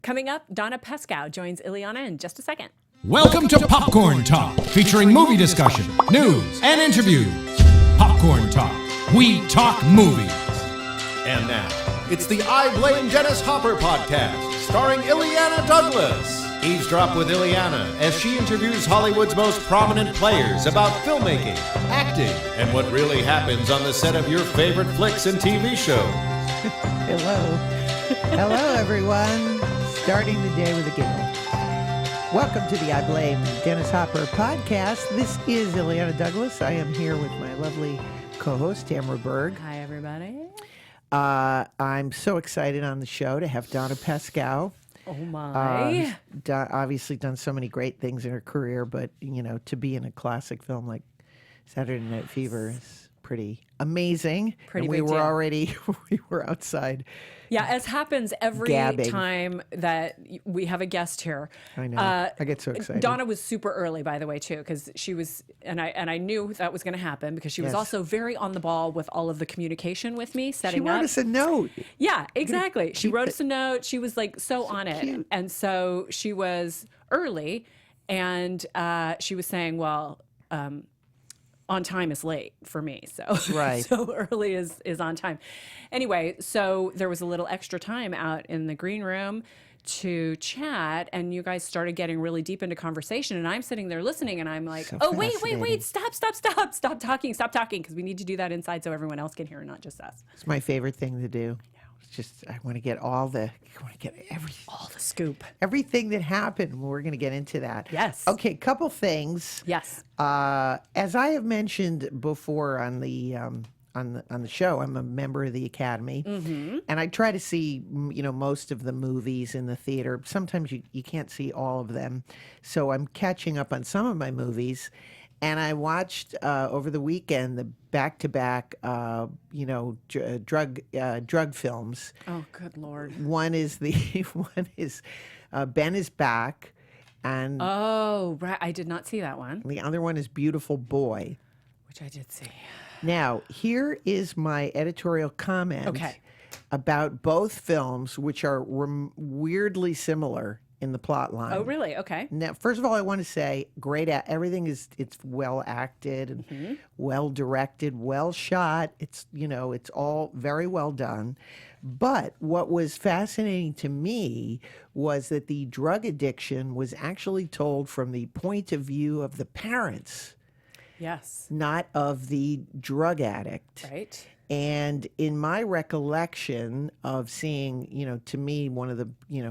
Coming up, Donna Pescow joins Illeana in just a second. Welcome to Popcorn Talk, featuring movie discussion, news, and interviews. Popcorn Talk. We talk movies. And now, it's the I Blame Dennis Hopper podcast, starring Illeana Douglas. Eavesdrop with Illeana as she interviews Hollywood's most prominent players about filmmaking, acting, and what really happens on the set of your favorite flicks and TV shows. Hello. Hello, everyone. Starting the day with a giggle. Welcome to the I Blame Dennis Hopper podcast. This is Illeana Douglas. I am here with my lovely co-host, Tamara Berg. Hi, everybody. I'm so excited on the show to have Donna Pescow. Oh, my. Obviously done so many great things in her career, but, you know, to be in a classic film like Saturday Night Fever is pretty amazing. Pretty and big deal. We were outside. Yeah, as happens every Gabbing. time that we have a guest here. I know. I get so excited. Donna was super early, by the way, too, because she was, and I knew that was going to happen because she was Yes. also very on the ball with all of the communication with me, setting She up. wrote us a note. Yeah, exactly. She keep wrote it- us a note. She was like so on it. cute. And so she was early and she was saying, well, on time is late for me. So, Right. so early is on time. Anyway, so there was a little extra time out in the green room to chat, and you guys started getting really deep into conversation, and I'm sitting there listening, and I'm like, So oh, wait, fascinating. stop talking, because we need to do that inside so everyone else can hear, not just us. It's my favorite thing to do. It's just I want to get all the All the scoop. everything that happened. We're going to get into that. Yes. Okay, couple things. Yes. As I have mentioned before on the show, I'm a member of the Academy, and I try to see most of the movies in the theater. Sometimes you can't see all of them, so I'm catching up on some of my movies. And I watched over the weekend the back-to-back, drug films. Oh, good Lord. One is Ben is Back, and Oh, right. I did not see that one, the other one is Beautiful Boy. which I did see. Now, here is my editorial comment Okay. about both films, which are weirdly similar in the plot line. Oh, really? Okay. Now, first of all, I want to say, everything it's well acted and well directed, well shot. It's all very well done. But what was fascinating to me was that the drug addiction was actually told from the point of view of the parents, Yes. not of the drug addict. Right. And in my recollection of seeing, to me, one of the,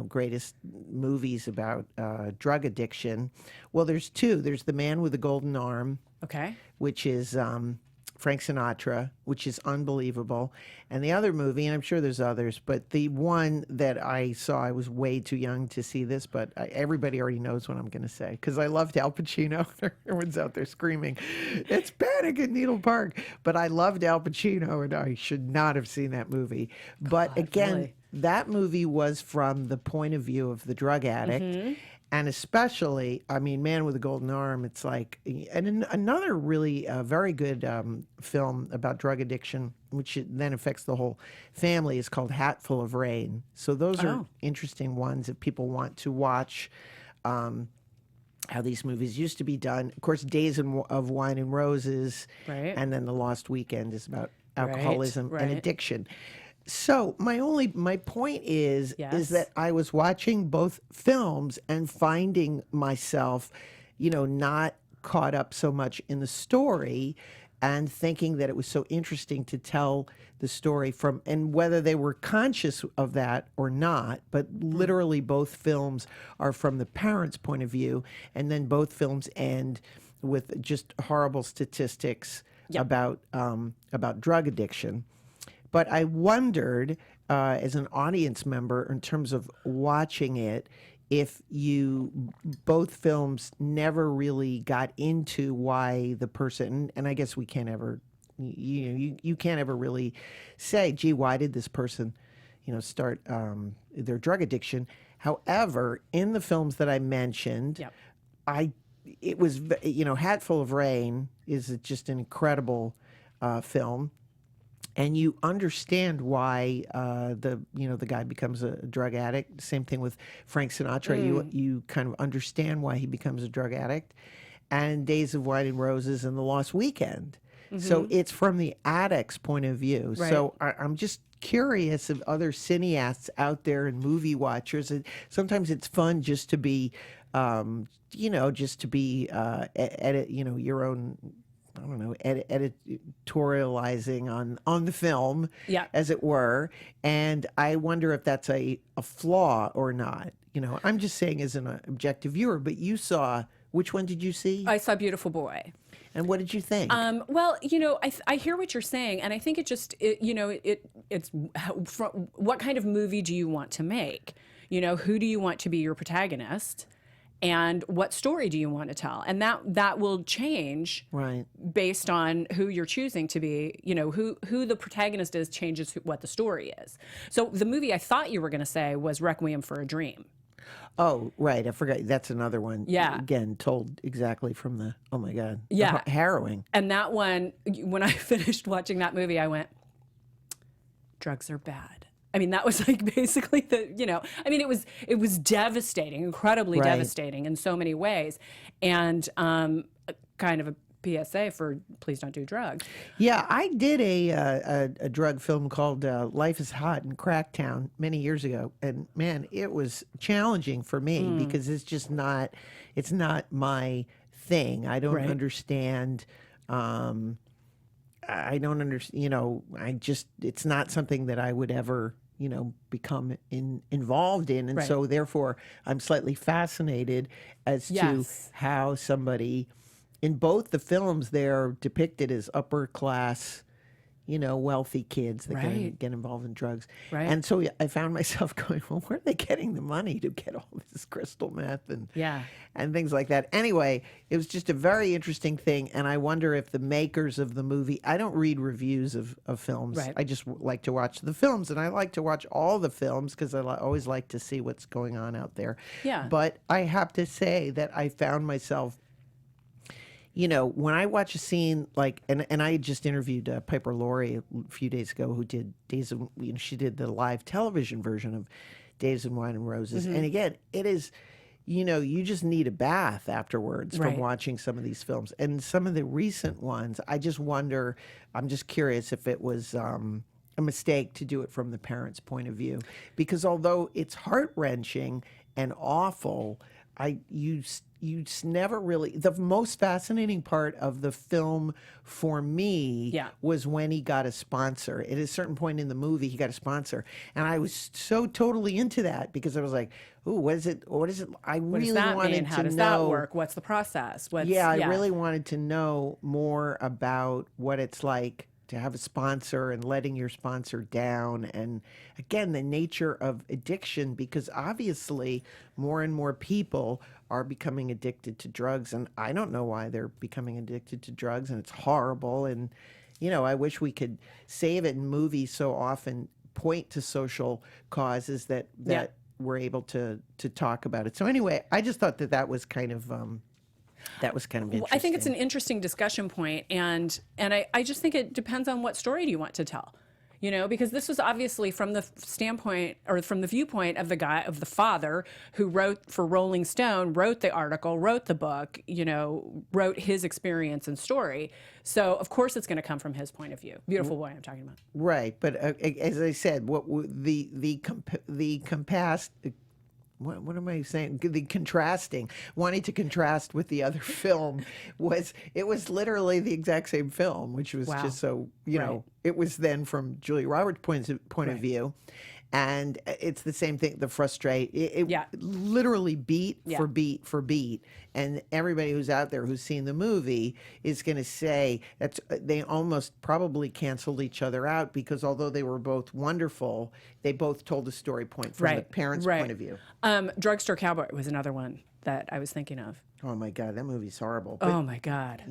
greatest movies about drug addiction, well, there's two. There's The Man with the Golden Arm, Okay. which is Frank Sinatra, which is unbelievable. And the other movie, and I'm sure there's others, but the one that I saw, I was way too young to see this, but everybody already knows what I'm going to say, because I loved Al Pacino. Everyone's out there screaming, it's Panic at Needle Park. But I loved Al Pacino, and I should not have seen that movie. But again, really? that movie was from the point of view of the drug addict. And especially, Man with the Golden Arm, it's like, and another really very good film about drug addiction, which then affects the whole family, is called Hatful of Rain. So those are interesting ones if people want to watch how these movies used to be done. Of course, Days of Wine and Roses, Right. and then The Lost Weekend is about alcoholism Right. and addiction. So my point is Yes. that I was watching both films and finding myself, not caught up so much in the story, and thinking that it was so interesting to tell the story from, and whether they were conscious of that or not, but literally both films are from the parents' point of view, and then both films end with just horrible statistics about drug addiction. But I wondered, as an audience member, in terms of watching it, if both films never really got into why the person, and I guess we can't ever, you can't ever really say, gee, why did this person, start their drug addiction? However, in the films that I mentioned, it was, Hatful of Rain is just an incredible film. and you understand why the guy becomes a drug addict. Same thing with Frank Sinatra. You kind of understand why he becomes a drug addict, and Days of Wine and Roses and The Lost Weekend. So it's from the addict's point of view. Right. So I'm just curious of other cineasts out there and movie watchers. And sometimes it's fun just to be, edit, your own. I don't know, editorializing on the film, as it were. And I wonder if that's a flaw or not. I'm just saying as an objective viewer, but you saw, which one did you see? I saw Beautiful Boy. And what did you think? Well, I hear what you're saying, and I think it's what kind of movie do you want to make? Who do you want to be your protagonist? And what story do you want to tell? And that will change based on who you're choosing to be. Who the protagonist is changes what the story is. So the movie I thought you were going to say was Requiem for a Dream. Oh, right. I forgot. That's another one. Yeah. Again, told exactly from the, oh my God. Yeah. Harrowing. And that one, when I finished watching that movie, I went, drugs are bad. I mean, that was like basically it was devastating, incredibly devastating in so many ways. And kind of a PSA for please don't do drugs. Yeah, I did a drug film called Life is Hot in Cracktown many years ago. And man, it was challenging for me because it's not my thing. I don't understand. I don't understand, it's not something that I would ever, become involved in. And so therefore I'm slightly fascinated as to how somebody, in both the films, they're depicted as upper class, wealthy kids that get involved in drugs. Right. And so I found myself going, well, where are they getting the money to get all this crystal meth and things like that? Anyway, it was just a very interesting thing. And I wonder if the makers of the movie, I don't read reviews of films. Right. I just like to watch the films. And I like to watch all the films because I always like to see what's going on out there. Yeah. But I have to say that I found myself, when I watch a scene like, and I just interviewed Piper Laurie a few days ago, who did she did the live television version of Days of Wine and Roses. And again, it is, you just need a bath afterwards from watching some of these films. And some of the recent ones, I just wonder, I'm just curious if it was a mistake to do it from the parents' point of view. Because although it's heart-wrenching and awful, you never really, the most fascinating part of the film for me was when he got a sponsor. At a certain point in the movie, he got a sponsor. And I was so totally into that because I was like, ooh, what is it? I really wanted to know. How does that work? What's the process? I really wanted to know more about what it's like to have a sponsor and letting your sponsor down. And again, the nature of addiction, because obviously more and more people are becoming addicted to drugs. And I don't know why they're becoming addicted to drugs. And it's horrible. And, I wish we could save it. In movies so often point to social causes that we're able to talk about it. So anyway, I just thought that was kind of interesting. I think it's an interesting discussion point, and I just think it depends on what story do you want to tell, because this was obviously from the standpoint or from the viewpoint of the father who wrote for Rolling Stone, wrote the article, wrote the book, wrote his experience and story. So of course it's going to come from his point of view. Beautiful Boy, I'm talking about. Right, but as I said, what what am I saying? The contrasting, wanting to contrast with the other film was literally the exact same film, which was just so, it was then from Julia Roberts' point of view. And it's the same thing, the frustrate. It literally beat for beat for beat. And everybody who's out there who's seen the movie is going to say that they almost probably canceled each other out because although they were both wonderful, they both told the story point from the parents' point of view. Drugstore Cowboy was another one that I was thinking of. Oh my God, that movie's horrible. But, oh my God.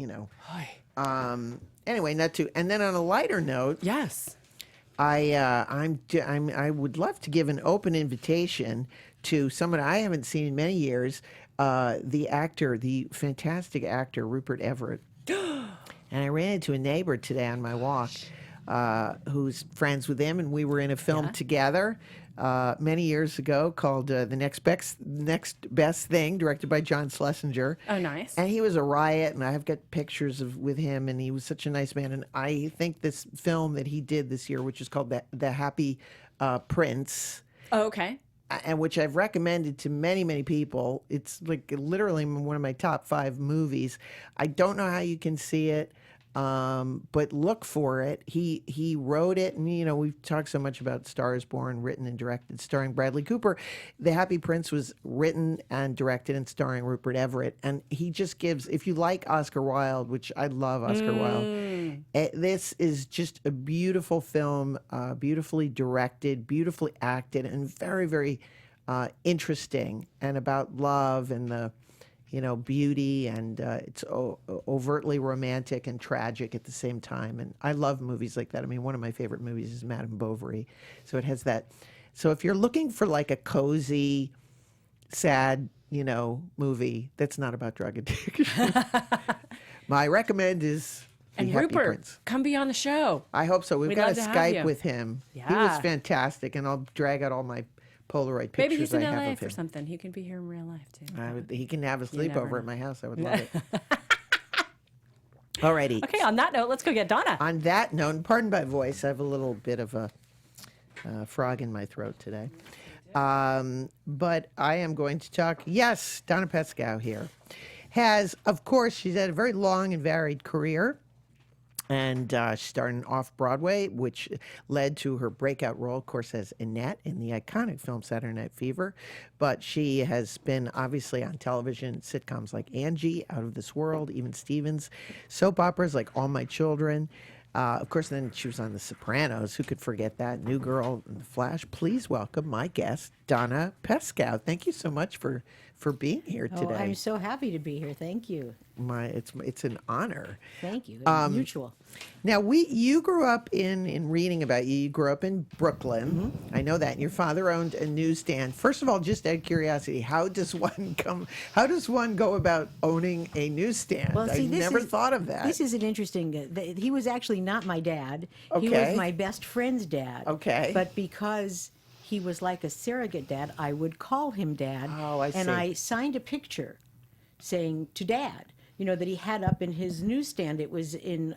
Anyway, not to. And then on a lighter note. Yes. I would love to give an open invitation to someone I haven't seen in many years, the fantastic actor Rupert Everett. And I ran into a neighbor today on my walk who's friends with him, and we were in a film together many years ago called The Next Best Thing, directed by John Schlesinger. Oh, nice. And he was a riot, and I've got pictures with him, and he was such a nice man. And I think this film that he did this year, which is called The Happy Prince, Oh, okay. and which I've recommended to many, many people. It's like literally one of my top 5 movies. I don't know how you can see it, but look for it. He wrote it, and we've talked so much about Star is Born, written and directed, starring Bradley Cooper. The Happy Prince was written and directed and starring Rupert Everett, and he just gives. If you like Oscar Wilde, which I love Oscar Wilde, this is just a beautiful film, beautifully directed, beautifully acted, and very, very interesting, and about love and the beauty, and it's overtly romantic and tragic at the same time. And I love movies like that. I mean, one of my favorite movies is Madame Bovary. So it has that. So if you're looking for like a cozy, sad, movie that's not about drug addiction, my recommend is The And Happy Rupert, Prince. come be on the show. I hope so. We've We'd got love a to have Skype you. with him. He was Yeah. fantastic, and I'll drag out all my Polaroid pictures Maybe he's in I have LA of for him. something. He can be here in real life, too. He can have a You never sleepover know. at my house. I would love it. Alrighty. Okay, on that note, let's go get Donna. On that note, and pardon my voice, I have a little bit of a frog in my throat today. But I am going to talk. Yes, Donna Pescow here of course, she's had a very long and varied career. And she started off Broadway, which led to her breakout role, of course, as Annette in the iconic film Saturday Night Fever. But she has been obviously on television, sitcoms like Angie, Out of This World, Even Stevens, soap operas like All My Children. Of course, then she was on The Sopranos. Who could forget that? New Girl and The Flash. Please welcome my guest, Donna Pescow. Thank you so much for being here today. Oh, I'm so happy to be here. Thank you. It's an honor. Thank you. Mutual. Now, you grew up in reading about you. You grew up in Brooklyn. Mm-hmm. I know that. And your father owned a newsstand. First of all, just out of curiosity, how does one go about owning a newsstand? Well, see, I never thought of that. This is an interesting. He was actually not my dad. He Okay. was my best friend's dad. Okay. But because he was like a surrogate dad, I would call him Dad. Oh, I And see. I signed a picture saying to Dad, that he had up in his newsstand. It was in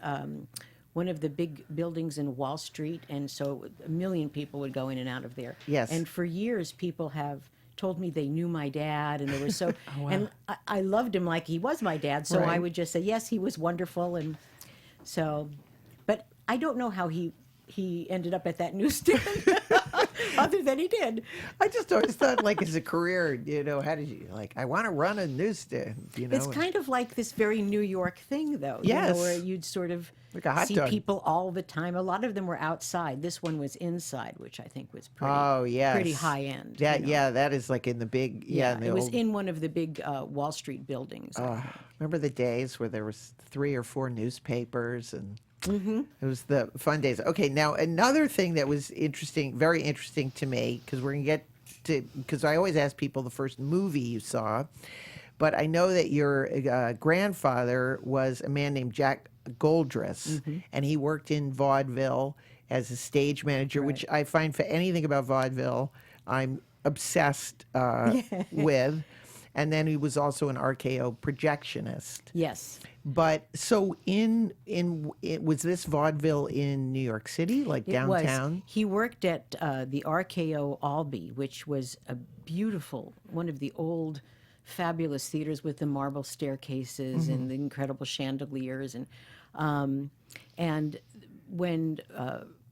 one of the big buildings in Wall Street, and so 1 million people would go in and out of there. Yes. And for years, people have told me they knew my dad, and they were so. And I loved him like he was my dad, so I Right. would just say yes, he was wonderful, and so. But I don't know how he ended up at that newsstand, other than he did. I just always thought, like, as a career, how did you, I want to run a newsstand, It's kind of like this very New York thing, though. Yes. Where you'd sort of Like a hot see dog. people all the time. A lot of them were outside. This one was inside, which I think was pretty, Oh, yes. pretty high end. Yeah, that is like in the big, in the it was old, in one of the big Wall Street buildings. remember the days where there was 3 or 4 newspapers, and Mm-hmm. it was the fun days. Okay, now another thing that was interesting, very interesting to me, because we're going to get to, because I always ask people the first movie you saw, but I know that your grandfather was a man named Jack Goldress, and he worked in vaudeville as a stage manager, which I find, for anything about vaudeville, I'm obsessed with. And then he was also an RKO projectionist. Yes. But so was this vaudeville in New York City, like It downtown? was. He worked at the RKO Albee, which was a beautiful, one of the old, fabulous theaters with the marble staircases and the incredible chandeliers, and when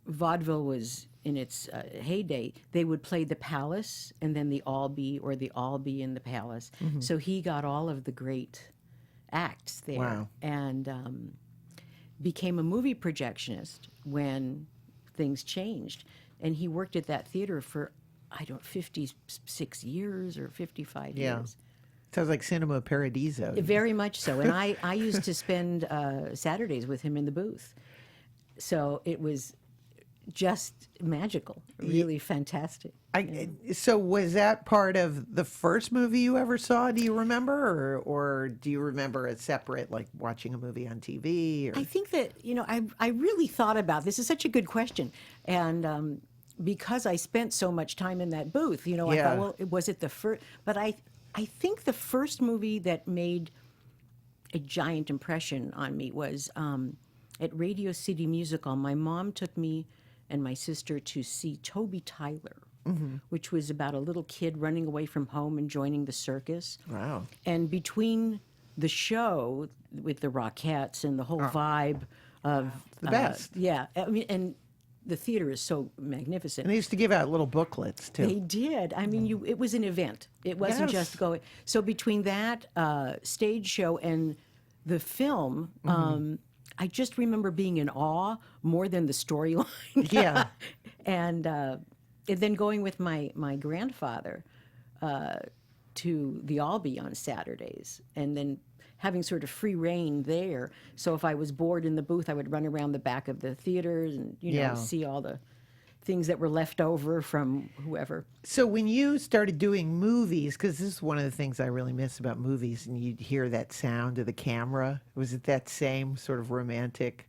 vaudeville was in its heyday, they would play the Palace and then the Albee, or the Albee and the Palace. So he got all of the great acts there. Wow. And became a movie projectionist when things changed. And he worked at that theater for, 56 years or 55 years. Sounds like Cinema Paradiso. Very much so. And I used to spend Saturdays with him in the booth. So it was just magical, really fantastic. So was that part of the first movie you ever saw? Do you remember, or do you remember it separate, like watching a movie on TV? Or? I think that, I really thought about this. Is such a good question. And because I spent so much time in that booth, I thought, well, was it the first? But I think the first movie that made a giant impression on me was at Radio City Music Hall. My mom took me and my sister to see Toby Tyler, which was about a little kid running away from home and joining the circus. Wow. And between the show with the Rockettes and the whole vibe of the best. Yeah. I mean, and the theater is so magnificent. And they used to give out little booklets too. They did. I mean, it was an event. It wasn't Yes. just going. So between that stage show and the film, I just remember being in awe more than the storyline. Yeah. And then going with my grandfather to the Albee on Saturdays, and then having sort of free reign there. So if I was bored in the booth, I would run around the back of the theaters and Yeah. see all the things that were left over from whoever. So when you started doing movies, because this is one of the things I really miss about movies, and you'd hear that sound of the camera. Was it that same sort of romantic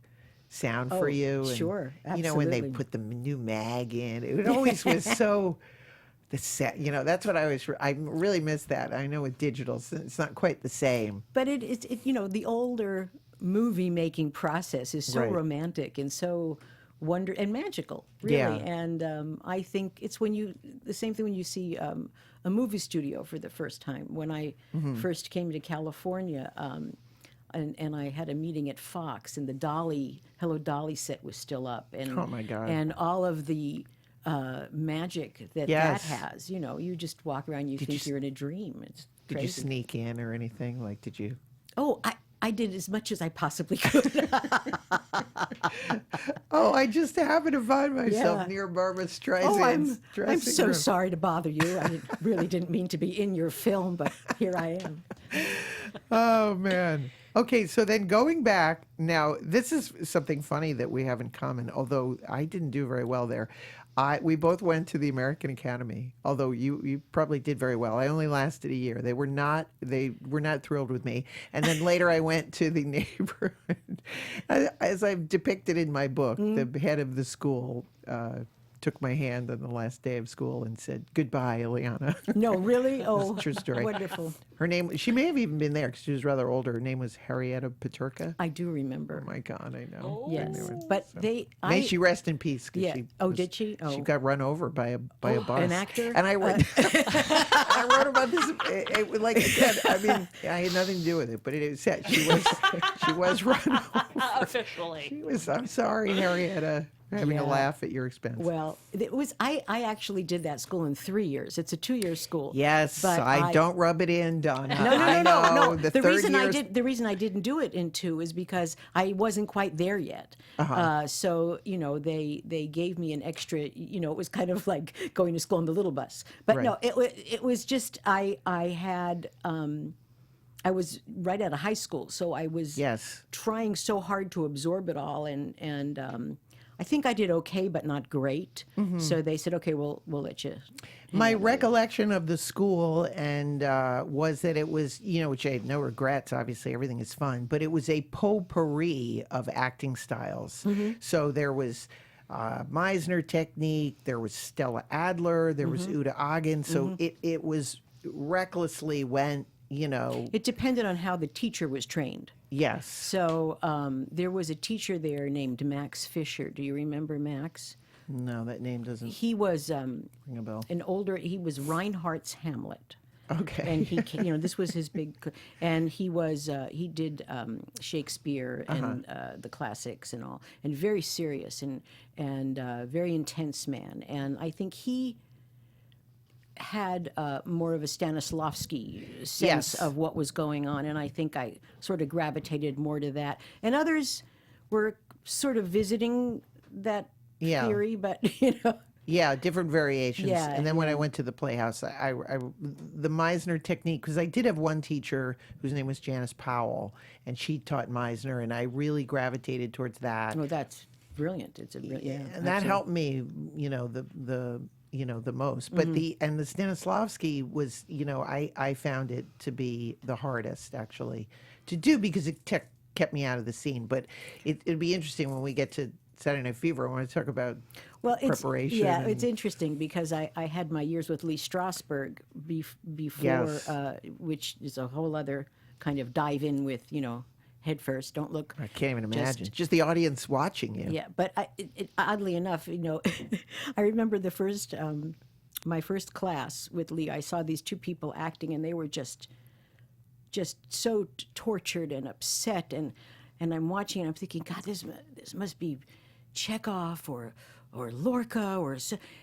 sound for you? And, sure, when they absolutely. put the new mag in, it always was so. The set, that's what I really miss that. I know with digital, it's not quite the same. But it's the older movie making process is so Right. romantic and so and magical, really. Yeah. And I think it's the same thing when you see a movie studio for the first time. When I first came to California, and I had a meeting at Fox, and the Hello Dolly set was still up, and Oh, my God. and all of the magic that Yes. has. You just walk around, you think you're in a dream. It's Did crazy. you sneak in or anything? Like, did you? Oh, I did as much as I possibly could. Oh, I just happened to find myself Yeah. near Barbara Oh, Streisand's I'm dressing so room. sorry to bother you. I really didn't mean to be in your film, but here I am. Oh, man. Okay, so then going back, now this is something funny that we have in common, although I didn't do very well there. We both went to the American Academy, although you probably did very well. I only lasted a year. They were not thrilled with me. And then later I went to the neighborhood. As I've depicted in my book, the head of the school took my hand on the last day of school and said, "Goodbye, Illeana." No, really? Oh, True story. wonderful. Her name, she may have even been there because she was rather older. Her name was Harrietta Paterka. I do remember. Oh my God, I know. Yes, I knew it. but May she rest in peace. 'Cause Yeah. she Oh, was- did she? She Oh. got run over by a bus. an actor? And I wrote, I wrote about this. Like again, I mean, I had nothing to do with it, but it said she was run over. Officially. I'm sorry, Harrietta, having a Yeah. laugh at your expense. Well, it was. I actually did that school in 3 years. It's a 2-year school. Yes, but I don't rub it in, Donna. No, I know. The third reason year's- the reason I didn't do it in 2 is because I wasn't quite there yet. So they gave me an extra. It was kind of like going to school on the little bus. But Right. no, it was just I had. I was right out of high school, so I was Yes. trying so hard to absorb it all, and I think I did okay, but not great. So they said, okay, we'll let you. My recollection of the school was that it was, which I had no regrets. Obviously, everything is fun, but it was a potpourri of acting styles. So there was Meisner Technique, there was Stella Adler, there was Uta Hagen. So it was recklessly went, It depended on how the teacher was trained. yes. So there was a teacher there named Max Fisher. Do you remember Max? No, that name doesn't He was ring a bell. he was Reinhardt's Hamlet. Okay. And he, this was his big, and he did Shakespeare and the classics and all, and very serious and very intense man. And I think he had more of a Stanislavski sense Yes. of what was going on, and I think I sort of gravitated more to that. And others were sort of visiting that Yeah. theory, but Yeah, different variations. Yeah, and then when I went to the Playhouse, the Meisner Technique, because I did have one teacher whose name was Janice Powell, and she taught Meisner, and I really gravitated towards that. that's brilliant. It's a brilliant, And that helped me, the most. But the Stanislavski was, I found it to be the hardest actually to do because it kept me out of the scene. But it'd be interesting when we get to Saturday Night Fever. I want to talk about preparation. It's interesting because I had my years with Lee Strasberg before, Yes. which is a whole other kind of dive in with, head first, don't look. I can't even imagine. Just the audience watching you. Yeah, but oddly enough, I remember the first, my first class with Lee, I saw these two people acting and they were just so tortured and upset. And I'm watching and I'm thinking, God, this must be Chekhov or Lorca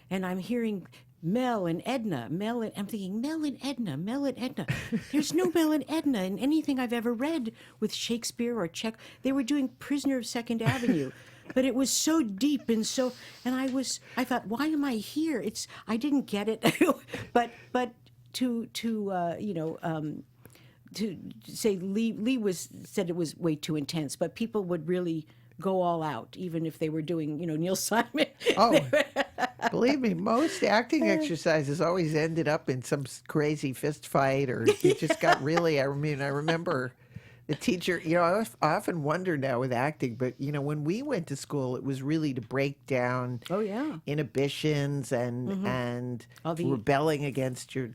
and I'm hearing Mel and Edna. I'm thinking, Mel and Edna. There's no Mel and Edna in anything I've ever read with Shakespeare or Czech. They were doing Prisoner of Second Avenue. But it was so deep and I thought, why am I here? I didn't get it. but to say Lee said it was way too intense, but people would really go all out, even if they were doing, Neil Simon. Oh, believe me, most acting exercises always ended up in some crazy fist fight, or you just got really. I remember the teacher. I often wonder now with acting, but when we went to school, it was really to break down. Oh yeah. Inhibitions and rebelling against your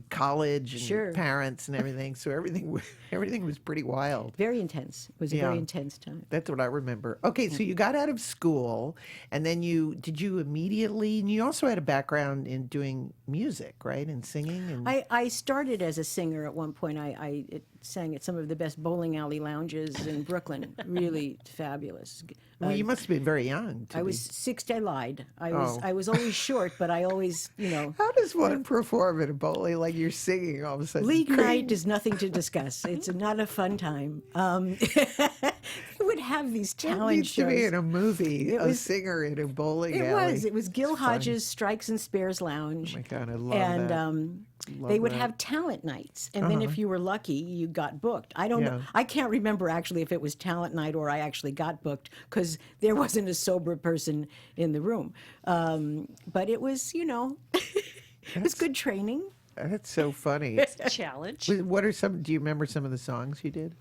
college and Sure. parents and everything. So everything was pretty wild. Very intense. It was a very intense time. That's what I remember. Okay, so you got out of school, and then did you immediately? And you also had a background in doing music, right, and singing. And I started as a singer at one point. I sang at some of the best bowling alley lounges in Brooklyn. Really fabulous. well, you must have been very young. I was 60. I lied. I was always short, but I always, How does one perform at a bowling like you're singing all of a sudden? League night is nothing to discuss. It's not a fun time. You would have these That talent needs to be shows. in a movie. A singer in a bowling alley. It was Gil Hodges' Strikes and Spares Lounge. Oh my God, I love and that. they would that. have talent nights, and then if you were lucky, you got booked. I don't know. I can't remember actually if it was talent night or I actually got booked because there wasn't a sober person in the room. But it was, it was good training. That's so funny. Challenge. What are some? Do you remember some of the songs you did?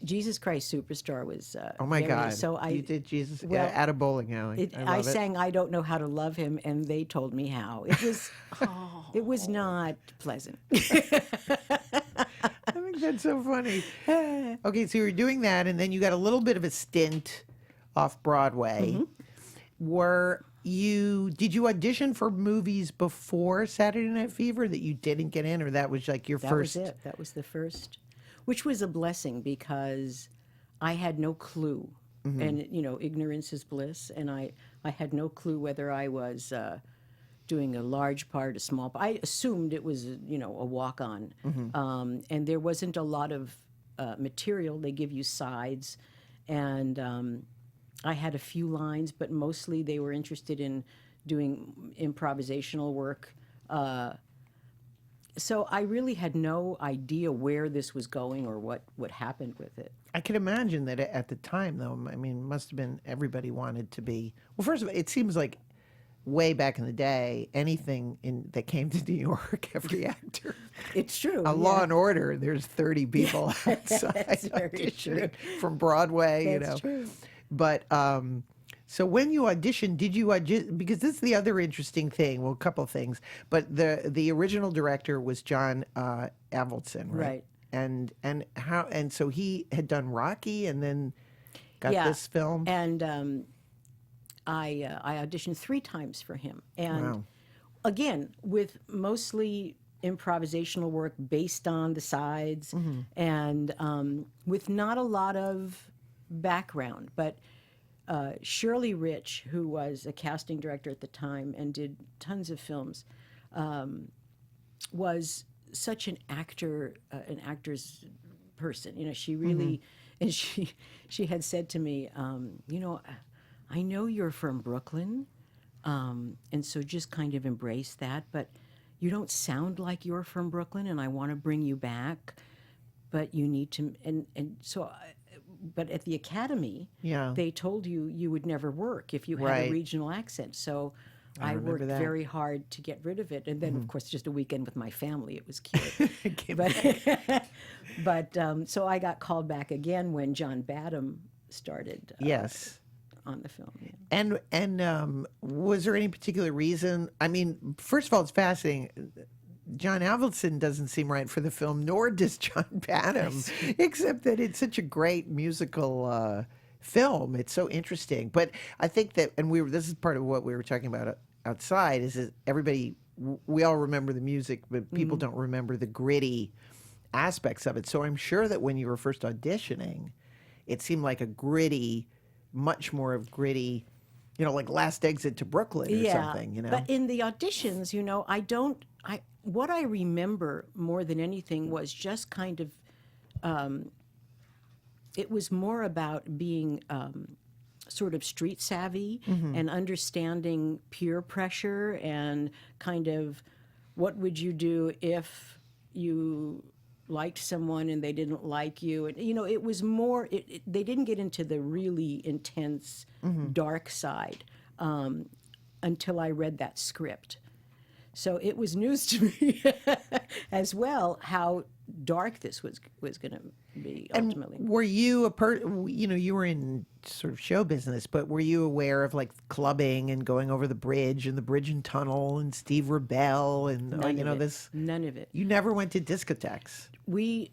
Jesus Christ Superstar was. Oh my God! So you did Jesus well, at a bowling alley. I sang "I Don't Know How to Love Him," and they told me how. It was. It was not pleasant. I think that's so funny. Okay, so you were doing that, and then you got a little bit of a stint off Broadway. Did you audition for movies before Saturday Night Fever that you didn't get in, or that was like your first? That was it. That was the first, which was a blessing because I had no clue, and ignorance is bliss, and I had no clue whether I was doing a large part, a small part. I assumed it was a walk-on, and there wasn't a lot of material. They give you sides, and I had a few lines, but mostly they were interested in doing improvisational work. So I really had no idea where this was going or what happened with it. I can imagine that at the time, though. I mean, it must have been everybody wanted to be. Well, first of all, it seems like way back in the day, anything that came to New York, every actor. It's true. Law and Order, there's 30 people outside That's very auditioning from Broadway, That's true. But so when you auditioned, did you audition? Because this is the other interesting thing. Well, a couple of things. But the original director was John Avildsen, right? Right. And so he had done Rocky and then got this film. And I auditioned 3 times for him. And Wow. again, with mostly improvisational work based on the sides and with not a lot of background. But Shirley Rich, who was a casting director at the time and did tons of films, was such an actor's person. She really, and she had said to me, I know you're from Brooklyn, and so just kind of embrace that, but you don't sound like you're from Brooklyn, and I want to bring you back, but you need to, and so but at the Academy, Yeah. they told you would never work if you had Right. a regional accent. So I remember worked that. very hard to get rid of it. And then, of course, just a weekend with my family, it was cute. Came but so I got called back again when John Badham started Yes. on the film. Yeah. And was there any particular reason? I mean, first of all, it's fascinating. John Avildsen doesn't seem right for the film, nor does John Badham, except that it's such a great musical film. It's so interesting. But I think that, and this is part of what we were talking about outside, is that everybody, we all remember the music, but people don't remember the gritty aspects of it. So I'm sure that when you were first auditioning, it seemed like a gritty, much more of gritty, like Last Exit to Brooklyn or something, But in the auditions, what I remember more than anything was just kind of, it was more about being sort of street savvy and understanding peer pressure and kind of what would you do if you liked someone and they didn't like you. And, it was more, they didn't get into the really intense, dark side until I read that script. So it was news to me as well how dark this was going to be ultimately. And were you you were in sort of show business, but were you aware of like clubbing and going over the bridge and the bridge and tunnel and Steve Rebell and this? None of it. You never went to discotheques. We,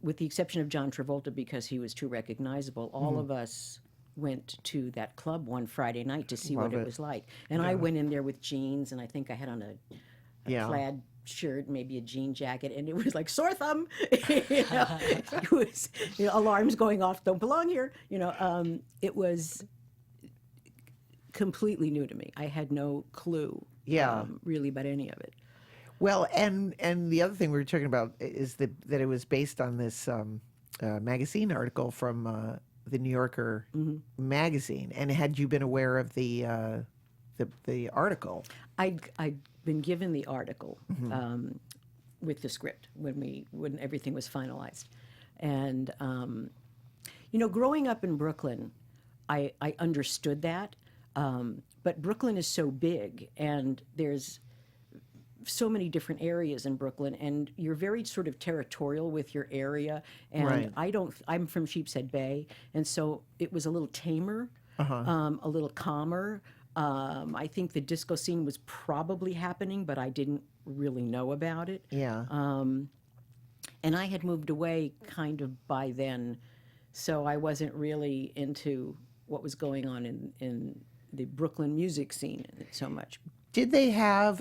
with the exception of John Travolta, because he was too recognizable, all of us went to that club one Friday night to see what it was like. And I went in there with jeans, and I think I had on a plaid shirt, maybe a jean jacket, and it was like sore thumb. It was alarms going off, don't belong here. It was completely new to me. I had no clue, really, about any of it. Well, and the other thing we were talking about is that it was based on this magazine article from the New Yorker magazine. And had you been aware of the article? I'd been given the article with the script when everything was finalized, and growing up in Brooklyn, I understood that, but Brooklyn is so big, and there's so many different areas in Brooklyn, and you're very sort of territorial with your area. And Right. I'm from Sheepshead Bay, and so it was a little tamer, a little calmer. I think the disco scene was probably happening, but I didn't really know about it. Yeah. And I had moved away kind of by then, so I wasn't really into what was going on in the Brooklyn music scene so much. Did they have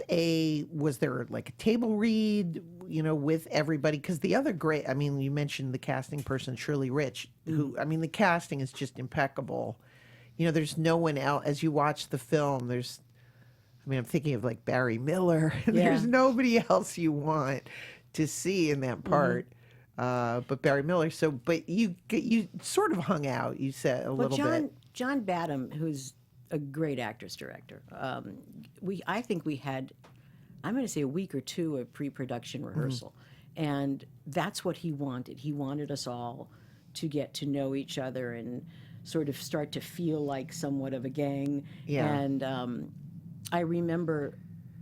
was there like a table read, with everybody? Because the other you mentioned the casting person, Shirley Rich, who, the casting is just impeccable. There's no one else, as you watch the film, I'm thinking of like Barry Miller. There's nobody else you want to see in that part. But Barry Miller. So, but you sort of hung out, you said a little bit. John Badham, who's a great actress director. I think we had, I'm going to say, a week or two of pre-production rehearsal, and that's what he wanted. He wanted us all to get to know each other and sort of start to feel like somewhat of a gang. Yeah. And I remember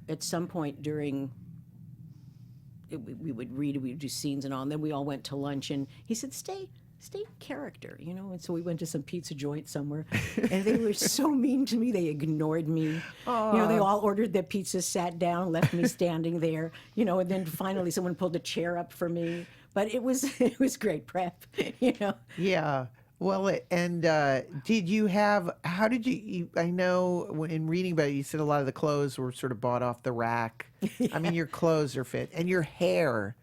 at some point during, we would do scenes and all, and then we all went to lunch, and he said, stay in character, and so we went to some pizza joint somewhere, and they were so mean to me. They ignored me. They all ordered their pizza, sat down, left me standing there, and then finally someone pulled a chair up for me. But it was great prep, Yeah. Well, did you have, how did you, I know in reading about it, you said a lot of the clothes were sort of bought off the rack. Your clothes are fit, and your hair.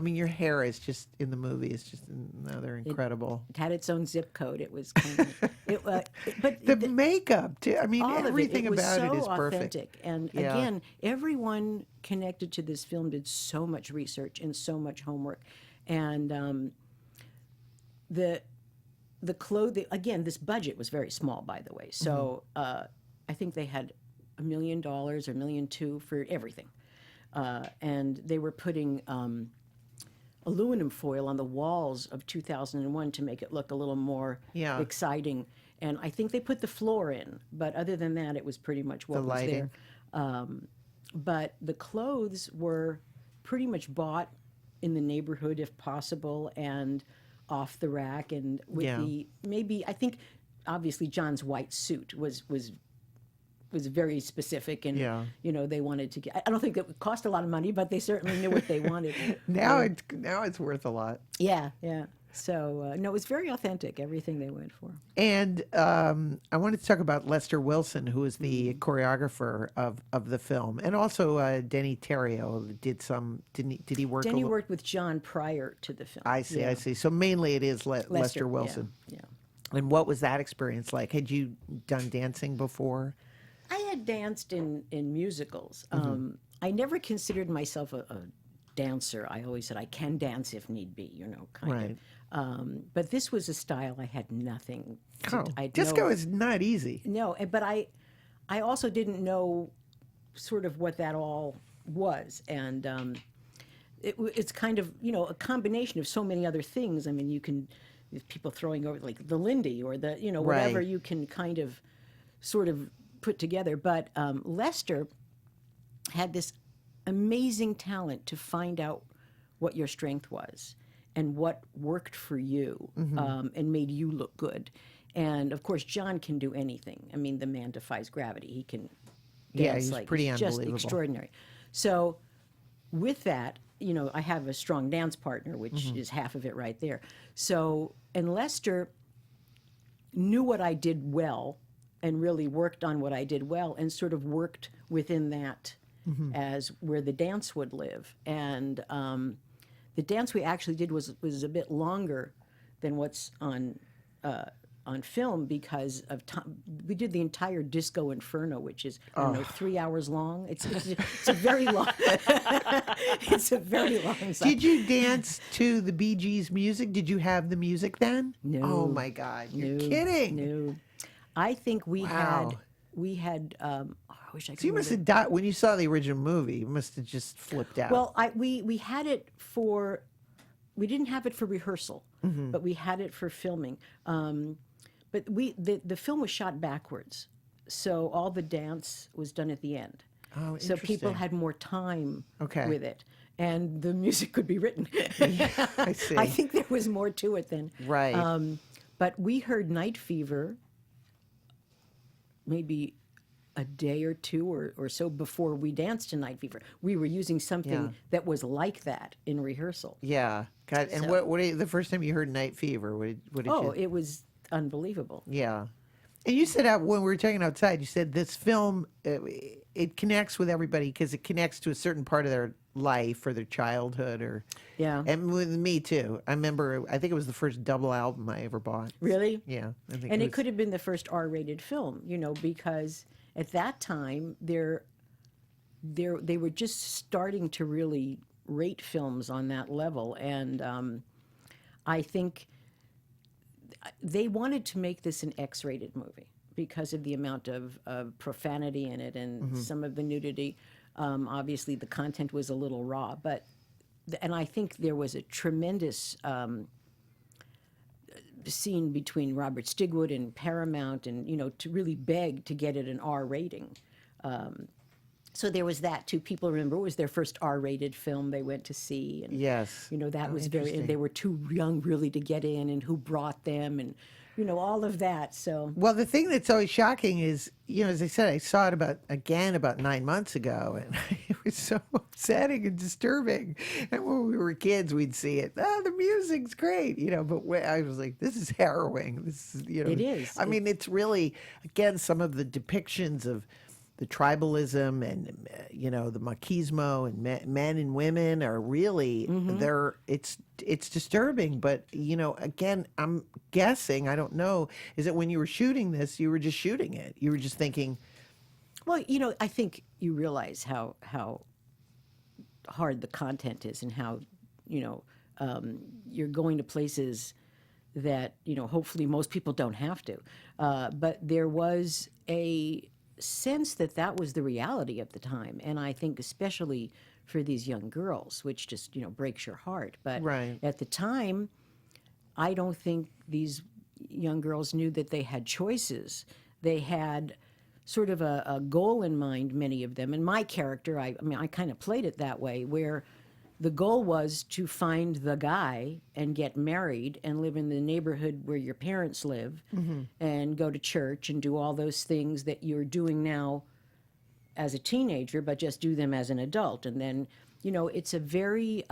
Your hair is just, in the movie, is just another incredible. It had its own zip code. It was kind of, but the makeup, too. all Everything of it, about it it was is so perfect. authentic. And Yeah. again, everyone connected to this film did so much research and so much homework. And the clothing, again, this budget was very small, by the way. So I think they had $1 million or $1.2 million for everything. And they were putting aluminum foil on the walls of 2001 to make it look a little more Yeah. exciting. And I think they put the floor in, but other than that, it was pretty much what The was lighting. there. But the clothes were pretty much bought in the neighborhood if possible and off the rack, and with Yeah. I think obviously John's white suit was very specific, and Yeah. they wanted to get. I don't think it would cost a lot of money, but they certainly knew what they wanted. Now it's worth a lot. Yeah. So no, it was very authentic. Everything they went for. And I wanted to talk about Lester Wilson, who is the choreographer of the film, and also Denny Terrio did some. Did he work? Denny worked with John prior to the film. I see. Yeah. I see. So mainly it is Lester Wilson. Yeah. And what was that experience like? Had you done dancing before? I had danced in musicals. I never considered myself a dancer. I always said I can dance if need be, kind Right. of. But this was a style I had nothing. Disco is not easy. No, but I also didn't know sort of what that all was, and it's kind of a combination of so many other things. I mean, you can people throwing over like the Lindy or the whatever Right. you can kind of sort of put together. But Lester had this amazing talent to find out what your strength was and what worked for you, and made you look good. And of course, John can do anything. I mean, the man defies gravity. He can Yeah, dance he's like pretty he's just unbelievable. extraordinary. So with that, I have a strong dance partner, which is half of it right there. So, and Lester knew what I did well and really worked on what I did well and sort of worked within that as where the dance would live. And the dance we actually did was a bit longer than what's on film because of time. We did the entire Disco Inferno, which is I don't know, 3 hours long. It's a very long. It's a very long. Song. Did you dance to the Bee Gees music? Did you have the music then? No. Oh my God, you're No, kidding. No, I think we Wow. had. I wish I could. So you must remember. have died when you saw the original movie. You must have just flipped out. Well, we had it for. We didn't have it for rehearsal, but we had it for filming. But the film was shot backwards, so all the dance was done at the end. Oh, so people interesting. had more time Okay. with it, and the music could be written. I see. I think there was more to it than Right. But we heard Night Fever maybe a day or two or so before we danced to Night Fever. We were using something Yeah. that was like that in rehearsal. Yeah. God. And So- what the first time you heard Night Fever? What did Oh, you? it was unbelievable. Yeah. And you said when we were talking outside, you said this film it connects with everybody because it connects to a certain part of their life or their childhood or. Yeah. And with me too. I remember. I think it was the first double album I ever bought. Really? Yeah. I think And it was- could have been the first R-rated film, because at that time they were just starting to really rate films on that level, and I think they wanted to make this an X-rated movie because of the amount of profanity in it and some of the nudity. Obviously, the content was a little raw, and I think there was a tremendous scene between Robert Stigwood and Paramount, and to really beg to get it an R rating. So there was that too. People remember it was their first R-rated film they went to see, and Yes. that Oh, was very. interesting. And they were too young really to get in, and who brought them, and all of that. So Well, the thing that's always shocking is, as I said, I saw it about 9 months ago, and it was so upsetting and disturbing. And when we were kids, we'd see it. Oh, the music's great, but I was like, this is harrowing. This is, It is. I mean, it's really, again, some of the depictions of the tribalism and the machismo and men and women are really it's disturbing, but again, I'm guessing, I don't know, is that when you were shooting this you were just shooting it, you were just thinking, well, I think you realize how hard the content is, and how you're going to places that hopefully most people don't have to, but there was a sense that was the reality of the time, and I think especially for these young girls, which just, breaks your heart. But Right. at the time, I don't think these young girls knew that they had choices. They had sort of a goal in mind, many of them. And my character, I kind of played it that way, where the goal was to find the guy and get married and live in the neighborhood where your parents live and go to church and do all those things that you're doing now as a teenager, but just do them as an adult. And then, it's a very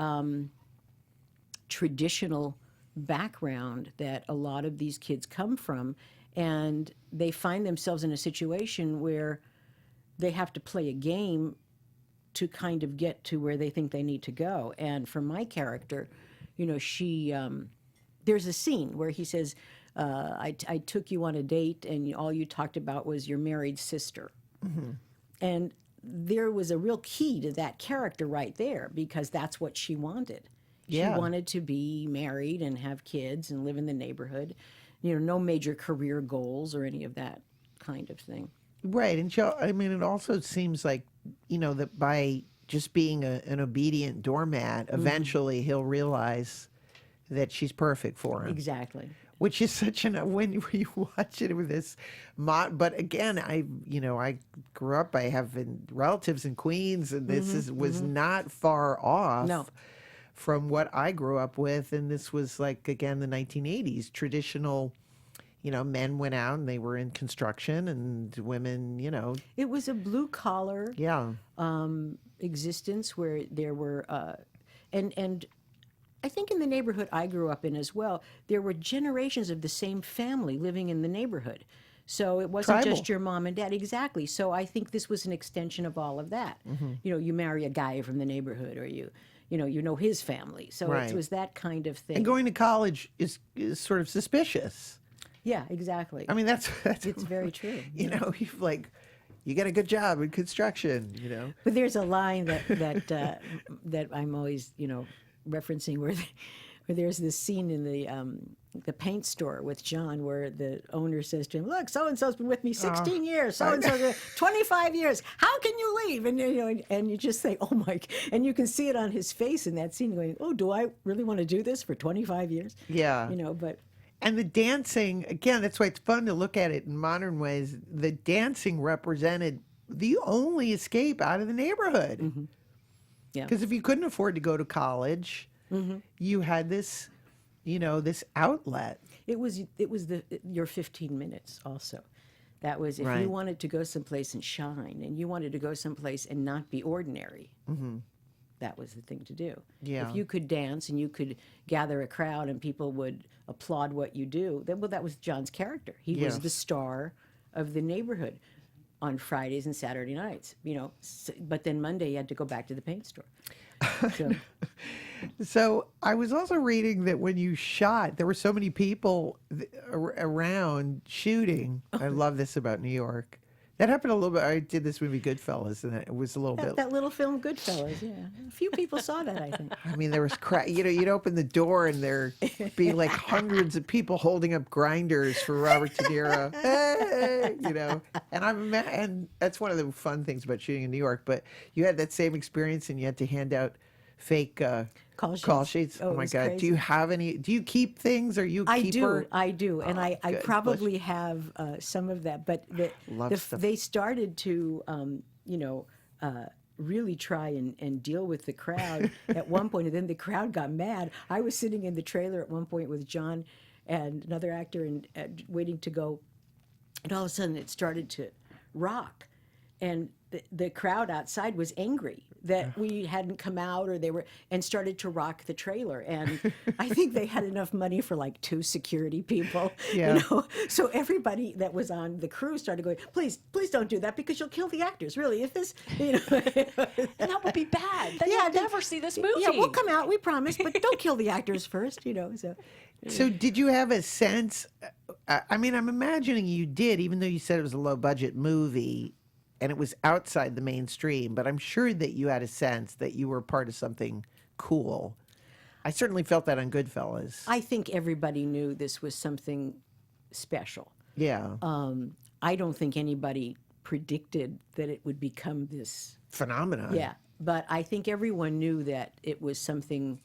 traditional background that a lot of these kids come from, and they find themselves in a situation where they have to play a game to kind of get to where they think they need to go. And for my character, she there's a scene where he says, I took you on a date and all you talked about was your married sister. And there was a real key to that character right there, because that's what she wanted. Yeah. She wanted to be married and have kids and live in the neighborhood. No major career goals or any of that kind of thing. Right. And Joe, it also seems like, that by just being an obedient doormat, eventually he'll realize that she's perfect for him. Exactly. Which is such when you watch it with this, but again, I grew up by having relatives in Queens, and this was not far off. No. From what I grew up with, and this was like, again, the 1980s, traditional, men went out and they were in construction, and women, It was a blue collar yeah. existence where there were, and I think in the neighborhood I grew up in as well, there were generations of the same family living in the neighborhood. So it wasn't Tribal. just your mom and dad. Exactly. So I think this was an extension of all of that. You marry a guy from the neighborhood, or you know his family. So Right. it was that kind of thing. And going to college is sort of suspicious. Yeah, exactly. That's It's very true. you get a good job in construction, But there's a line that I'm always, referencing where there's this scene in the paint store with John where the owner says to him, "Look, so and so's been with me 16 years, so and so 25 years. How can you leave?" And and you just say, "Oh my!" And you can see it on his face in that scene, going, "Oh, do I really want to do this for 25 years?" Yeah. But. And the dancing, again, that's why it's fun to look at it in modern ways. The dancing represented the only escape out of the neighborhood. Yeah. Because if you couldn't afford to go to college, you had this, this outlet. It was your 15 minutes also. That was if Right. you wanted to go someplace and shine, and you wanted to go someplace and not be ordinary. That was the thing to do. Yeah. If you could dance and you could gather a crowd and people would applaud what you do, then that was John's character. He was Yes. the star of the neighborhood on Fridays and Saturday nights. But then Monday you had to go back to the paint store. So, So I was also reading that when you shot, there were so many people around shooting. I love this about New York. That happened a little bit. I did this movie Goodfellas, and it was a little bit. that little film Goodfellas, yeah. A few people saw that, I think. There was you'd open the door and there'd be like hundreds of people holding up grinders for Robert De Niro. Hey, and that's one of the fun things about shooting in New York. But you had that same experience, and you had to hand out fake call sheets. Oh, Oh it my was God! crazy. Do you have any? Do you keep things? Are you a keeper? I do, and I good. probably have some of that. But Love stuff. they started to, really try and deal with the crowd at one point, and then the crowd got mad. I was sitting in the trailer at one point with John and another actor, and waiting to go, and all of a sudden it started to rock, and the crowd outside was angry that we hadn't come out, or they were, and started to rock the trailer. And I think they had enough money for like 2 security people, Yeah. So everybody that was on the crew started going, please don't do that, because you'll kill the actors, really. If this, And that would be bad. Then Yeah, you'll never see this movie. Yeah, we'll come out, we promise, but don't kill the actors first, so. So did you have a sense? I'm imagining you did, even though you said it was a low budget movie and it was outside the mainstream, but I'm sure that you had a sense that you were part of something cool. I certainly felt that on Goodfellas. I think everybody knew this was something special. Yeah. I don't think anybody predicted that it would become this. Phenomenon. Yeah, but I think everyone knew that it was something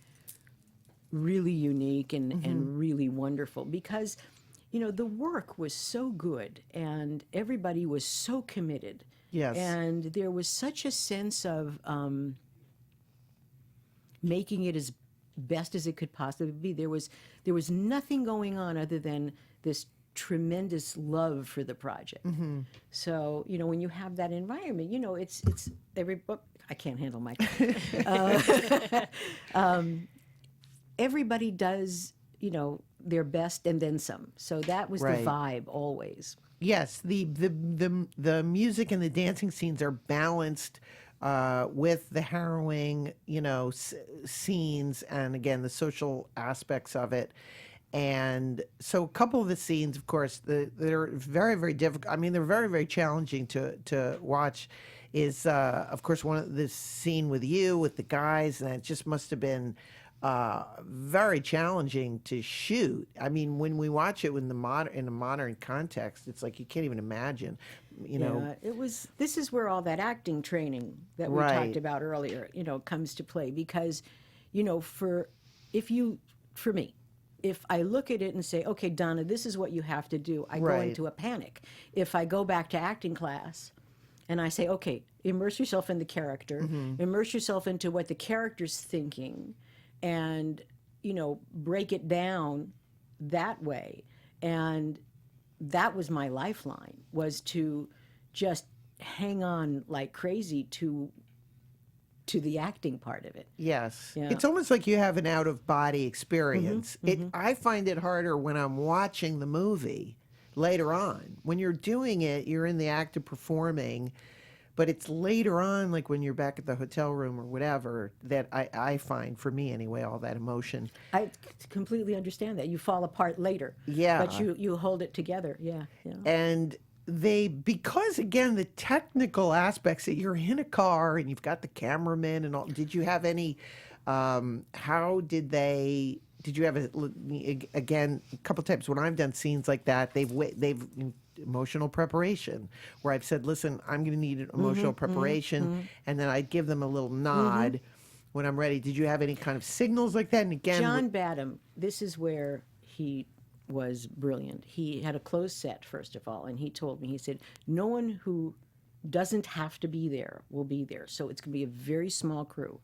really unique and really wonderful because, the work was so good and everybody was so committed. Yes. And there was such a sense of making it as best as it could possibly be. There was nothing going on other than this tremendous love for the project. So, when you have that environment, it's I can't handle my everybody does, their best and then some. So that was Right. the vibe always. Yes, the music and the dancing scenes are balanced with the harrowing, scenes, and again the social aspects of it. And so, a couple of the scenes, of course, they're very, very difficult. I mean, they're very, very challenging to watch. Is of course one of this scene with you with the guys, and it just must have been very challenging to shoot. I mean, when we watch it in a modern context, it's like you can't even imagine. It was. This is where all that acting training that we Right. talked about earlier, comes to play because, for me, if I look at it and say, okay, Donna, this is what you have to do, I go Right. into a panic. If I go back to acting class and I say, okay, immerse yourself in the character, immerse yourself into what the character's thinking, and, break it down that way. And that was my lifeline, was to just hang on like crazy to the acting part of it. Yes. Yeah. It's almost like you have an out-of-body experience. I find it harder when I'm watching the movie later on. When you're doing it, you're in the act of performing, but it's later on, like when you're back at the hotel room or whatever, that I find, for me anyway, all that emotion. I completely understand that. You fall apart later. Yeah. But you hold it together. Yeah. And because again, the technical aspects that you're in a car and you've got the cameraman and all, did you have any, did you have again, a couple times when I've done scenes like that, they've emotional preparation where I've said, listen, I'm going to need emotional preparation. And then I'd give them a little nod when I'm ready. Did you have any kind of signals like that? And again, John Badham, this is where he was brilliant. He had a closed set, first of all, and he told me, he said, no one who doesn't have to be there will be there. So it's going to be a very small crew.